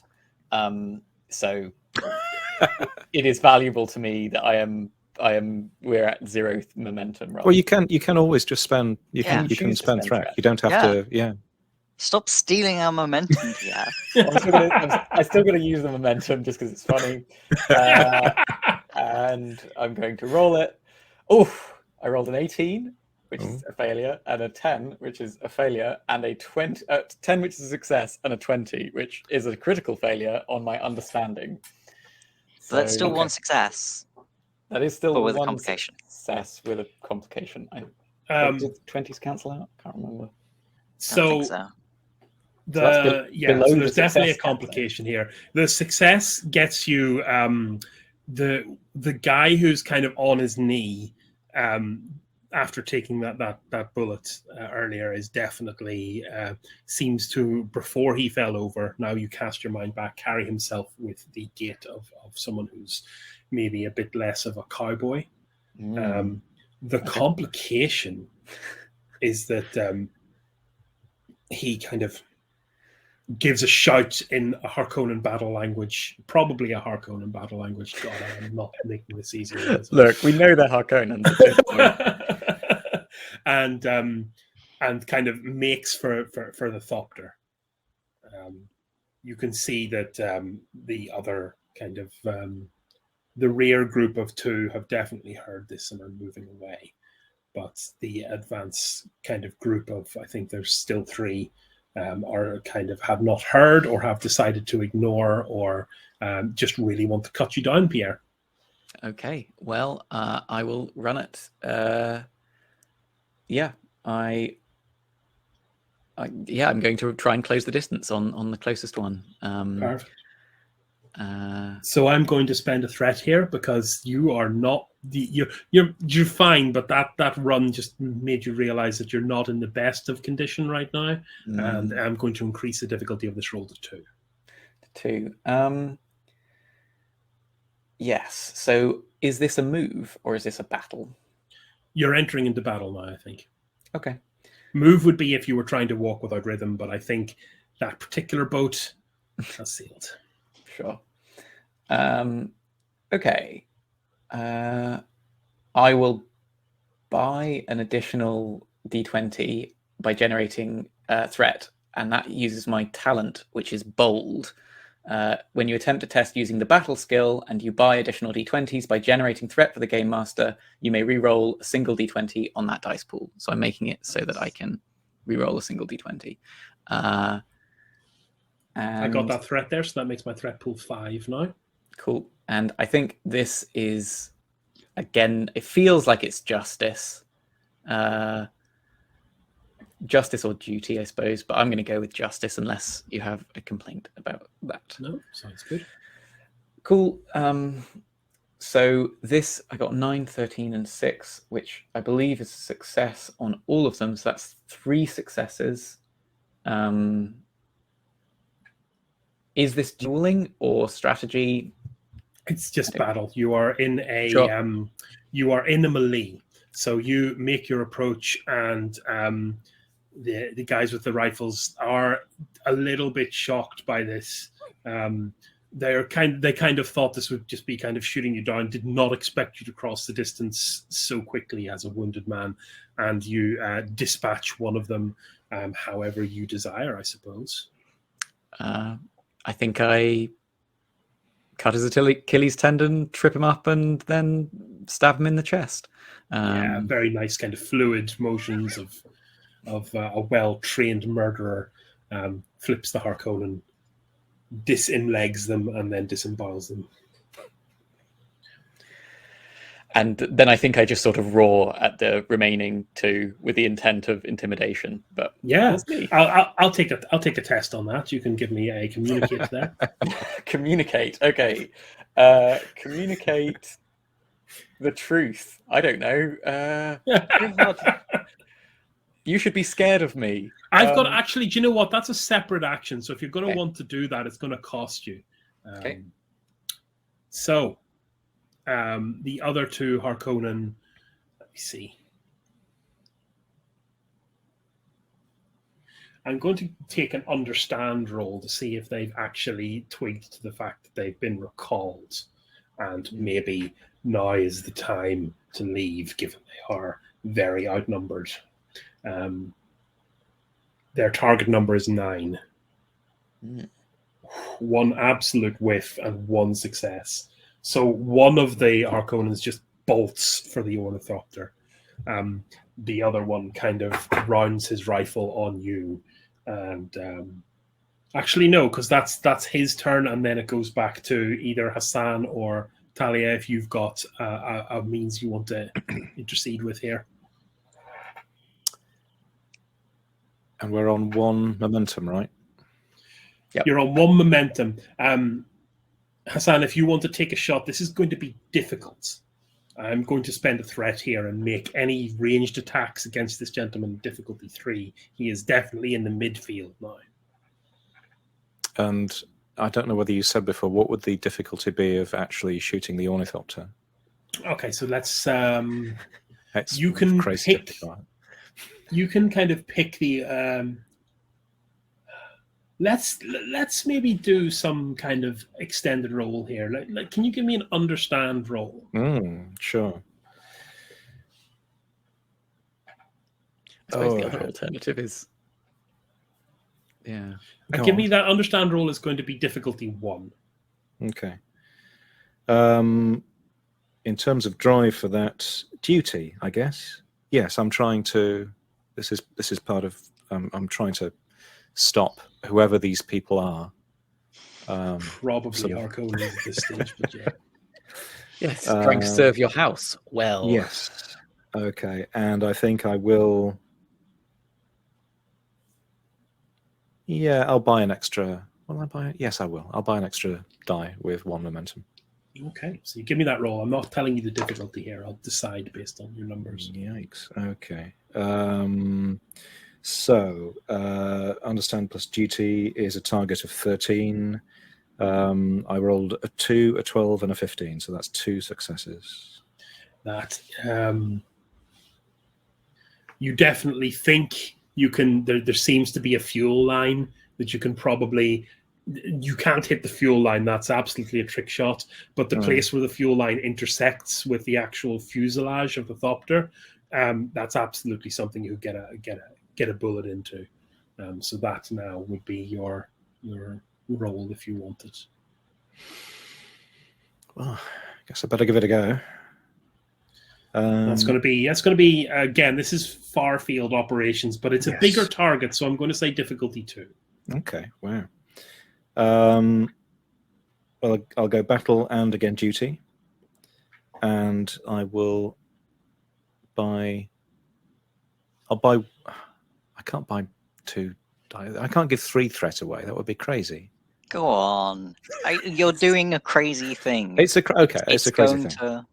So it is valuable to me that we're at 0 momentum. Well, you can always just spend. You can spend threat. You don't have to. Yeah. Stop stealing our momentum, Pierre. I'm still going to use the momentum just because it's funny. And I'm going to roll it. I rolled an 18, which is a failure, and a 10, which is a failure, and a 10, which is a success, and a 20, which is a critical failure on my understanding. So that's still one success. That is still with one a complication. Success with a complication. Did 20s cancel out? I can't remember. So there's definitely a complication here. The success gets you the guy who's kind of on his knee after taking that bullet earlier is definitely seems to, before he fell over, now you cast your mind back, carry himself with the gait of someone who's maybe a bit less of a cowboy. The complication is that he kind of gives a shout in a Harkonnen battle language, probably a Harkonnen battle language. God, I'm not making this easier. Look, we know they're Harkonnens. and kind of makes for the Thopter. You can see that the other kind of the rear group of 2 have definitely heard this and are moving away. But the advance kind of group of, I think there's still 3, are kind of have not heard or have decided to ignore or just really want to cut you down, Pierre. Okay, well, I will run it. I'm going to try and close the distance on the closest one. Perfect. So I'm going to spend a threat here because you are not you're fine, but that run just made you realize that you're not in the best of condition right now, and I'm going to increase the difficulty of this roll to 2. Yes. So is this a move or is this a battle? You're entering into battle now, I think. Okay. Move would be if you were trying to walk without rhythm, but I think that particular boat has sailed. Sure. Okay. I will buy an additional D20 by generating a threat, and that uses my talent, which is bold. When you attempt a test using the battle skill and you buy additional D20s by generating threat for the game master, you may re-roll a single D20 on that dice pool. So I'm making it so that I can re-roll a single D20. I got that threat there, so that makes my threat pool 5 now. Cool. And I think this is, again, it feels like it's justice. Justice or duty, I suppose, but I'm going to go with justice unless you have a complaint about that. No, sounds good. Cool. So this, I got 9, 13, and 6, which I believe is a success on all of them. So that's 3 successes. Is this dueling or strategy? It's just battle. You are in a you are in a melee. So you make your approach, and the guys with the rifles are a little bit shocked by this. They kind of thought this would just be kind of shooting you down, did not expect you to cross the distance so quickly as a wounded man, and you dispatch one of them however you desire, I suppose. I think I cut his Achilles tendon, trip him up, and then stab him in the chest. Yeah, very nice kind of fluid motions of a well-trained murderer. Flips the Harkonnen, disemlegs them, and then disembowels them. And then I think I just sort of roar at the remaining two with the intent of intimidation. But yeah, I'll take a test on that. You can give me a communicate there. Communicate, okay. Communicate the truth. I don't know. You should be scared of me. I've got actually. Do you know what? That's a separate action. So if you're going to want to do that, it's going to cost you. Okay. So. The other two Harkonnen, let me see. I'm going to take an understand roll to see if they've actually twigged to the fact that they've been recalled, and maybe now is the time to leave, given they are very outnumbered. Their target number is 9. One absolute whiff and one success. So one of the Harkonnens just bolts for the Ornithopter. The other one kind of rounds his rifle on you. And actually, no, because that's his turn, and then it goes back to either Hassan or Talia if you've got a means you want to intercede with here. And we're on 1 momentum, right? Yep. You're on 1 momentum. Hassan, if you want to take a shot, this is going to be difficult. I'm going to spend a threat here and make any ranged attacks against this gentleman difficulty 3. He is definitely in the midfield now. And I don't know whether you said before, what would the difficulty be of actually shooting the Ornithopter? Okay, so let's... you can pick... You can kind of pick the... Let's maybe do some kind of extended roll here. Like, can you give me an understand roll? Sure. I suppose the other alternative is, yeah. Give me that understand roll is going to be difficulty 1. Okay. In terms of drive for that duty, I guess. Yes, I'm trying to. This is part of. I'm trying to stop whoever these people are. Probably Harkonnen at this stage, but yeah. Yes, trying to serve your house well. Yes. Okay, and I think I will... Yeah, I'll buy an extra... Will I buy it? Yes, I will. I'll buy an extra die with 1 momentum. Okay, so you give me that roll. I'm not telling you the difficulty here. I'll decide based on your numbers. Yikes. Okay. So, understand plus duty is a target of 13. I rolled a 2, a 12, and a 15, so that's 2 successes. That you definitely think you can. There seems to be a fuel line that you can probably. You can't hit the fuel line. That's absolutely a trick shot. But the place where the fuel line intersects with the actual fuselage of the Thopter, that's absolutely something you get a bullet into. So that now would be your roll if you wanted. Well, I guess I better give it a go. That's going to be again. This is far field operations, but it's a bigger target, so I'm going to say difficulty 2. Okay. Wow. Well, I'll go battle and again duty, and I will buy. I'll buy. I can't buy 2. I can't give 3 threat away. That would be crazy. Go on. You're doing a crazy thing. It's a crazy thing.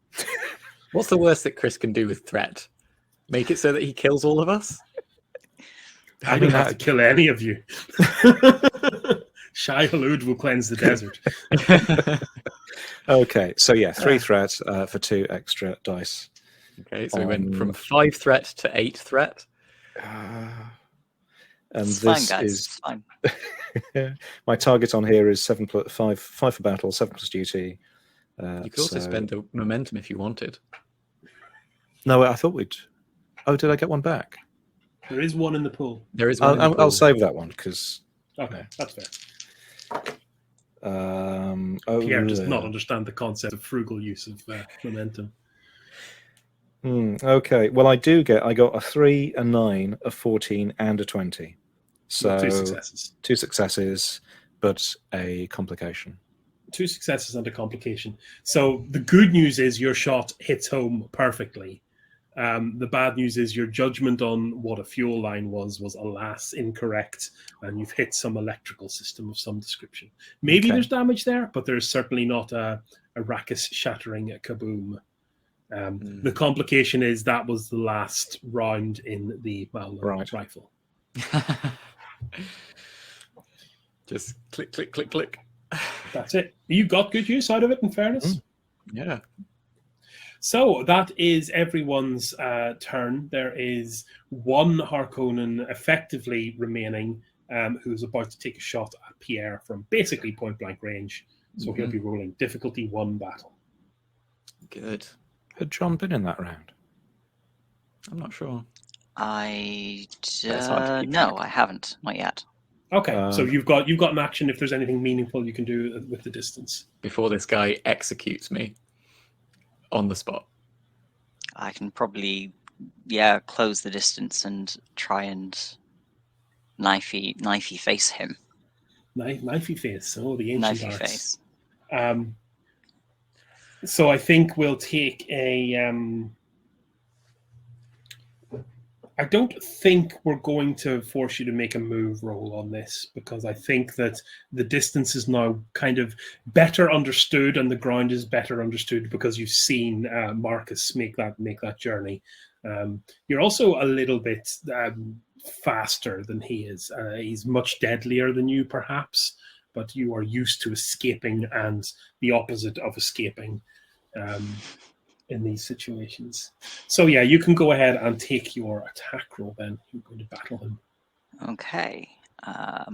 What's the worst that Chris can do with threat? Make it so that he kills all of us? I don't have to kill any of you. Shai Hulud will cleanse the desert. Okay, so yeah, 3 threats for 2 extra dice. Okay, so we went from 5 threat to 8 threat. And It's this fine, guys. is It's fine. my target on here is 5 for battle, 7 plus duty. You could also spend the momentum if you wanted. No, I thought we'd. Oh, did I get one back? There is one in the pool. There is one. in the I'll pool. save that one because. Okay, that's fair. Pierre does not understand the concept of frugal use of momentum. Okay, well, I got a 3, a 9, a 14, and a 20. So 2 successes. 2 successes, but a complication. 2 successes and a complication. So the good news is your shot hits home perfectly. The bad news is your judgment on what a fuel line was alas incorrect, and you've hit some electrical system of some description. Maybe there's damage there, but there's certainly not a Arrakis shattering kaboom. The complication is that was the last round in the rifle. Just click, click, click, click. That's it. You got good use out of it, in fairness. Yeah. So that is everyone's turn. There is one Harkonnen effectively remaining who's about to take a shot at Pierre from basically point-blank range. So he'll be rolling difficulty 1 battle. Good. Had John been in that round? I'm not sure. No, I haven't. Not yet. Okay, so you've got an action if there's anything meaningful you can do with the distance. Before this guy executes me on the spot. I can probably, close the distance and try and knifey face him. Knifey face. Oh, the ancient Knifey arts. face. So I think we'll take a. I don't think we're going to force you to make a move roll on this, because I think that the distance is now kind of better understood and the ground is better understood because you've seen Marcus make that journey. You're also a little bit faster than he is. He's much deadlier than you, perhaps, but you are used to escaping and the opposite of escaping in these situations. So yeah, you can go ahead and take your attack roll then. You're going to battle him. Okay. I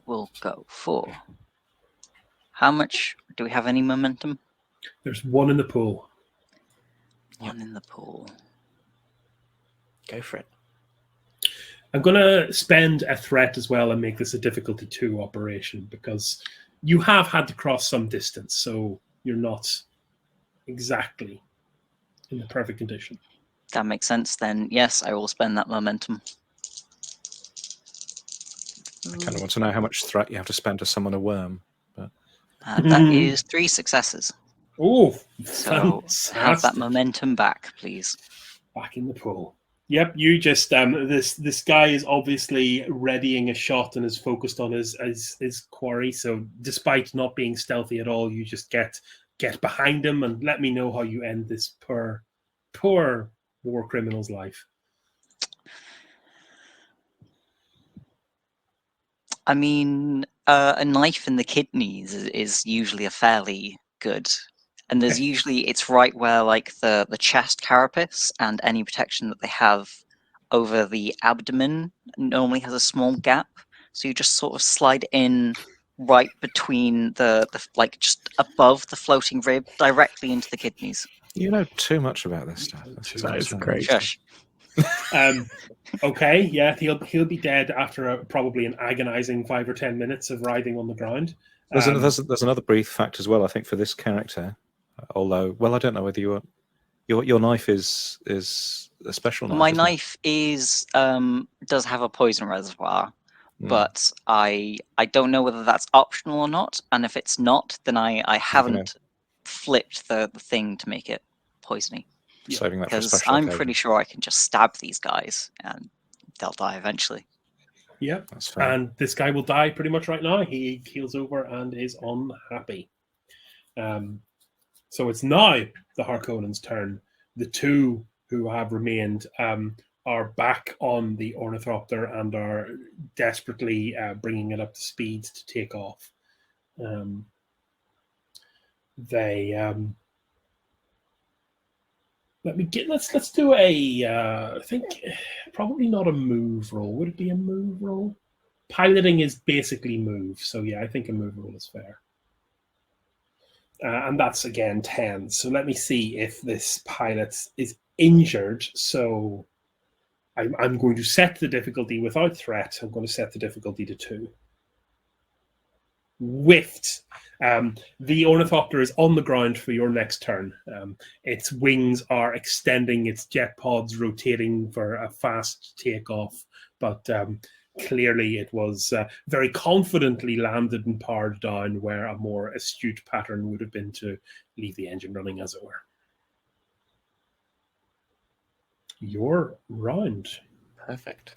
will go for... How much... Do we have any momentum? There's 1 in the pool. 1 in the pool. Go for it. I'm going to spend a threat as well and make this a difficulty 2 operation, because you have had to cross some distance, so you're not exactly in the perfect condition. That makes sense. Then yes, I will spend that momentum. I kind of want to know how much threat you have to spend to summon a worm. But That is 3 successes. Oh, so have that momentum back, please. Back in the pool. Yep, you just this guy is obviously readying a shot and is focused on his quarry. So despite not being stealthy at all, you just get behind him and let me know how you end this poor war criminal's life. I mean, a knife in the kidneys is usually a fairly good, and there's usually, it's right where like the chest carapace and any protection that they have over the abdomen normally has a small gap, so you just sort of slide in right between the like just above the floating rib directly into the kidneys. You know too much about this stuff. That is great. Shush. Okay, yeah, he'll be dead after probably an agonizing 5 or 10 minutes of writhing on the ground. There's another brief fact as well, I think, for this character. Although, well, I don't know whether your knife is a special knife. My knife is does have a poison reservoir, but I don't know whether that's optional or not. And if it's not, then I haven't flipped the thing to make it poisony. Saving that for a Because special I'm occasion. pretty sure I can just stab these guys and they'll die eventually. Yeah, that's fair. And this guy will die pretty much right now. He keels over and is unhappy. So it's now the Harkonnens' turn. The 2 who have remained are back on the Ornithopter and are desperately bringing it up to speed to take off. They let's do a I think probably not a move roll. Would it be a move roll? Piloting is basically move, so yeah, I think a move roll is fair. And that's again 10. So let me see if this pilot is injured. So I'm going to set the difficulty without threat. I'm going to set the difficulty to 2. Whiffed. The ornithopter is on the ground for your next turn. Its wings are extending, its jet pods rotating for a fast takeoff, but clearly it was very confidently landed and powered down, where a more astute pattern would have been to leave the engine running, as it were. Your round. Perfect.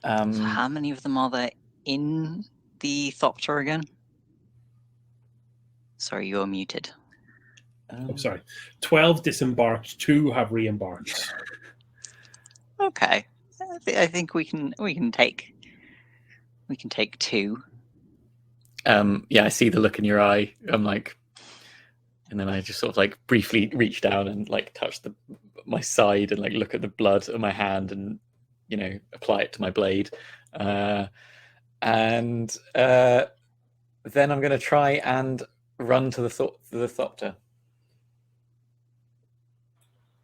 So how many of them are there in the Thopter again? Sorry, you're muted. I'm sorry. 12 disembarked, 2 have re-embarked. Okay, I think we can take 2. Yeah, I see the look in your eye. I'm like, and then I just sort of like briefly reach down and like touch my side and like look at the blood on my hand and, you know, apply it to my blade. And then I'm going to try and run to the Thopter.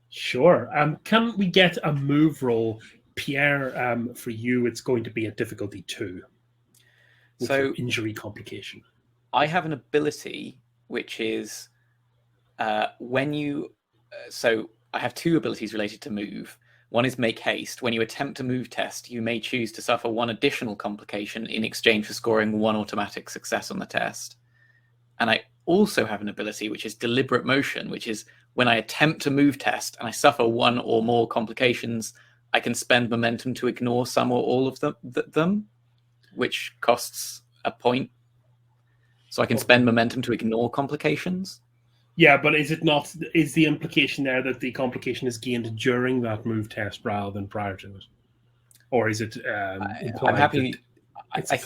Sure. Can we get a move roll? Pierre, for you, it's going to be a difficulty 2. With So injury complication. I have an ability which is when you... so I have 2 abilities related to move. One is make haste. When you attempt a move test, you may choose to suffer 1 additional complication in exchange for scoring 1 automatic success on the test. And I also have an ability which is deliberate motion, which is when I attempt a move test and I suffer 1 or more complications, I can spend momentum to ignore some or all of them, which costs a point. So I can spend momentum to ignore complications. Yeah, but is the implication there that the complication is gained during that move test rather than prior to it? Or is it implied? I'm happy. I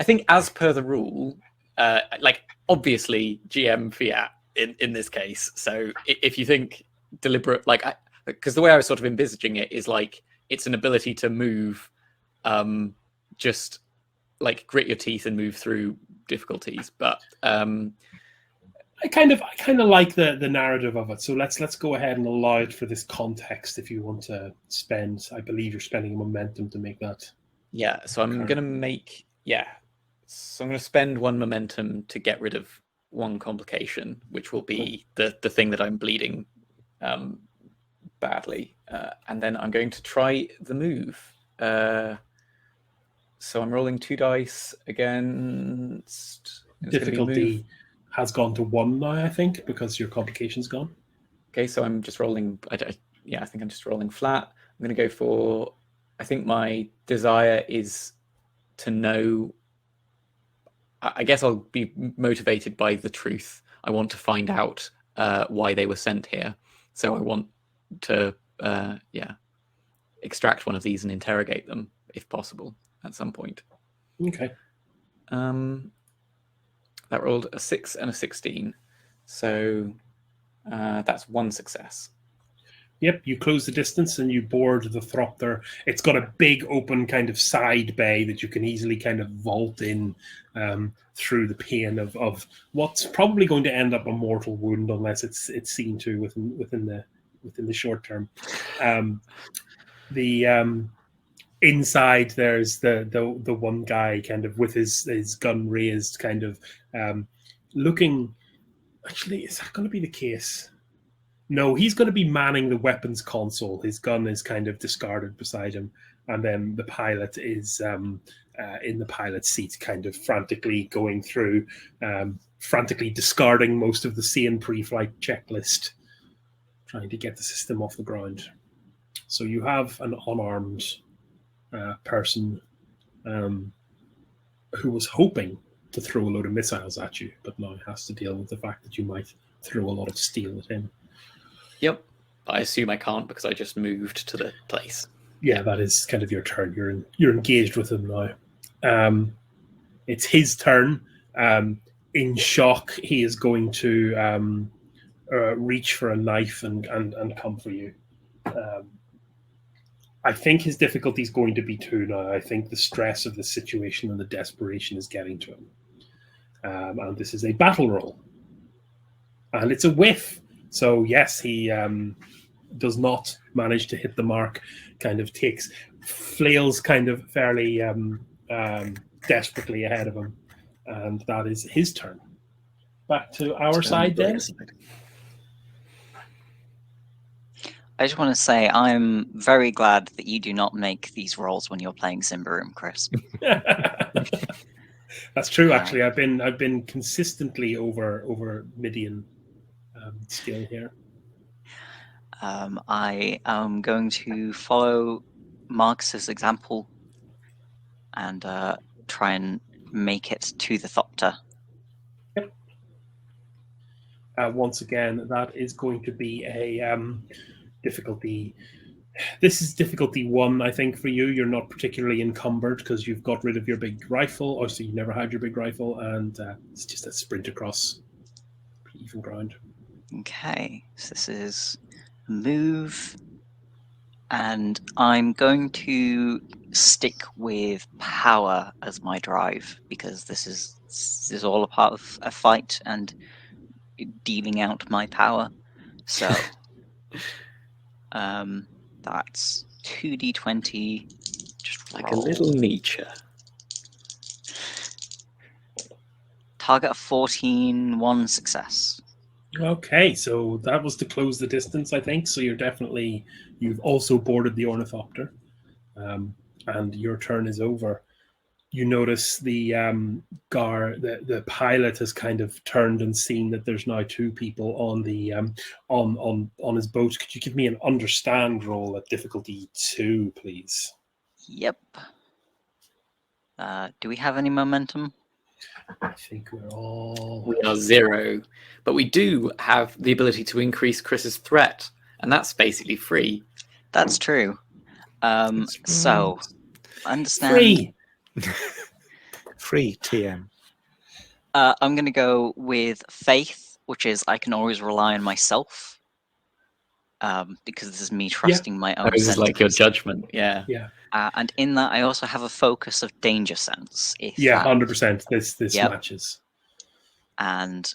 think as per the rule, like obviously GM fiat in this case. So if you think deliberate, like, because the way I was sort of envisaging it is like it's an ability to move, just like grit your teeth and move through difficulties. But I kind of like the narrative of it. So let's go ahead and allow it for this context. If you want to spend, I believe you're spending momentum to make that. Yeah. So I'm going to make So I'm going to spend 1 momentum to get rid of 1 complication, which will be the thing that I'm bleeding badly. And then I'm going to try the move. So I'm rolling 2 dice against... Difficulty has gone to 1 now, I think, because your complication's gone. Okay, so I'm just rolling... I think I'm just rolling flat. I'm going to go for... I think my desire is to know... I guess I'll be motivated by the truth. I want to find out why they were sent here. So I want to, extract one of these and interrogate them, if possible, at some point. Okay. That rolled a 6 and a 16. So that's 1 success. Yep, you close the distance and you board the Thopter. It's got a big open kind of side bay that you can easily kind of vault in through the pain of what's probably going to end up a mortal wound unless it's seen to within the short term. Inside there's the one guy kind of with his gun raised, kind of looking. Actually, is that going to be the case? No, he's going to be manning the weapons console. His gun is kind of discarded beside him. And then the pilot is in the pilot's seat, kind of frantically going through, frantically discarding most of the sane pre-flight checklist, trying to get the system off the ground. So you have an unarmed person who was hoping to throw a load of missiles at you, but now has to deal with the fact that you might throw a lot of steel at him. Yep. I assume I can't because I just moved to the place. Yeah, that is kind of your turn. You're engaged with him now. It's his turn. In shock, he is going to reach for a knife and come for you. I think his difficulty is going to be 2 now. I think the stress of the situation and the desperation is getting to him. And this is a battle roll. And it's a whiff. So, yes, he does not manage to hit the mark, kind of flails kind of fairly desperately ahead of him. And that is his turn. Back to our side then. I just want to say I'm very glad that you do not make these rolls when you're playing Symbaroum, Chris. That's true. Actually, I've been consistently over Midian skill here. I am going to follow Marcus's example and try and make it to the Thopter. Yep. Once again, that is going to be a difficulty. This is difficulty 1, I think, for you. You're not particularly encumbered because you've got rid of your big rifle, or so you never had your big rifle, and it's just a sprint across even ground. Okay, so this is a move, and I'm going to stick with power as my drive because this is all a part of a fight and dealing out my power. So. That's 2d20. Just like roll. a little Nietzsche. Target of 14, 1 success. Okay, so that was to close the distance, I think. So you've also boarded the Ornithopter, and your turn is over. You notice the pilot has kind of turned and seen that there's now 2 people on the on his boat. Could you give me an understand roll at difficulty 2, please? Yep. Do we have any momentum? I think we are 0, but we do have the ability to increase Chris's threat, and that's basically free. That's true. So understand. Free. Free TM. I'm going to go with faith, which is I can always rely on myself, because this is me trusting my own. This is like your judgment, yeah. And in that, I also have a focus of danger sense. 100%. This matches. And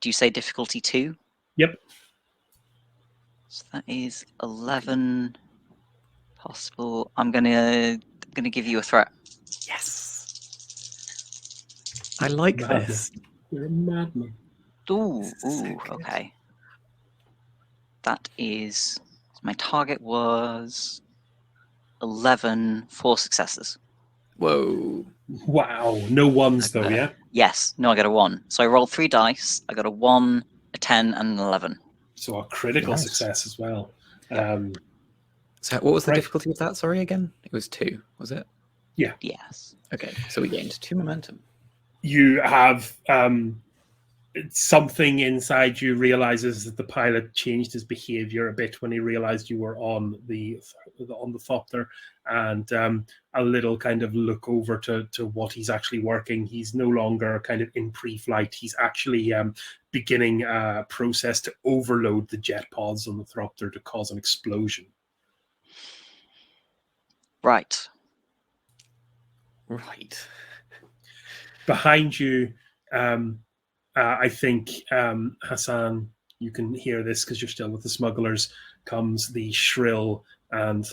do you say difficulty 2? Yep. So that is 11 possible. I'm gonna give you a threat. Yes. I like this. You're a madman. Ooh, okay. That is... My target was 11, 4 successes. Whoa. Wow. No ones, though, yeah? Yes. No, I got a 1. So I rolled 3 dice. I got a 1, a 10, and an 11. So a critical success as well. So what was the difficulty with that? Sorry, again? It was 2, was it? Yeah. Yes. Okay, so we gained 2 momentum. You have something inside you realizes that the pilot changed his behavior a bit when he realized you were on the Thopter, and a little kind of look over to what he's actually working. He's no longer kind of in pre-flight. He's actually beginning a process to overload the jet pods on the Thopter to cause an explosion. Right. Behind you, I think, Hassan, you can hear this because you're still with the smugglers, comes the shrill and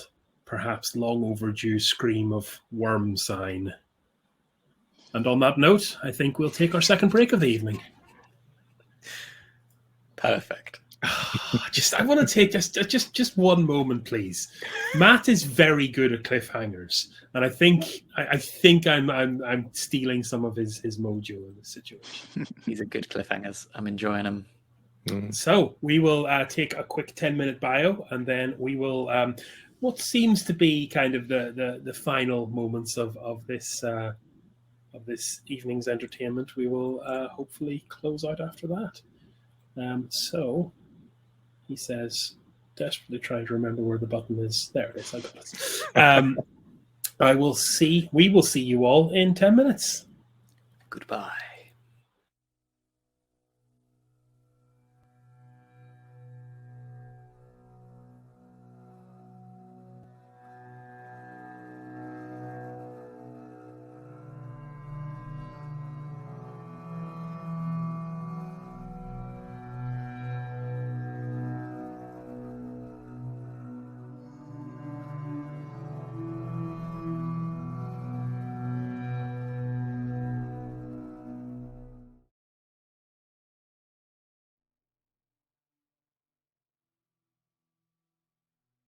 perhaps long overdue scream of Wormsign. And on that note, I think we'll take our second break of the evening. Perfect. I want to take just one moment, please. Matt is very good at cliffhangers, and I think I'm stealing some of his mojo in this situation. These are good cliffhangers. I'm enjoying them. So we will take a quick 10-minute bio, and then we will what seems to be kind of the final moments of this evening's entertainment. We will hopefully close out after that. So. He says, desperately trying to remember where the button is. There it is. I got it. We will see you all in 10 minutes. Goodbye.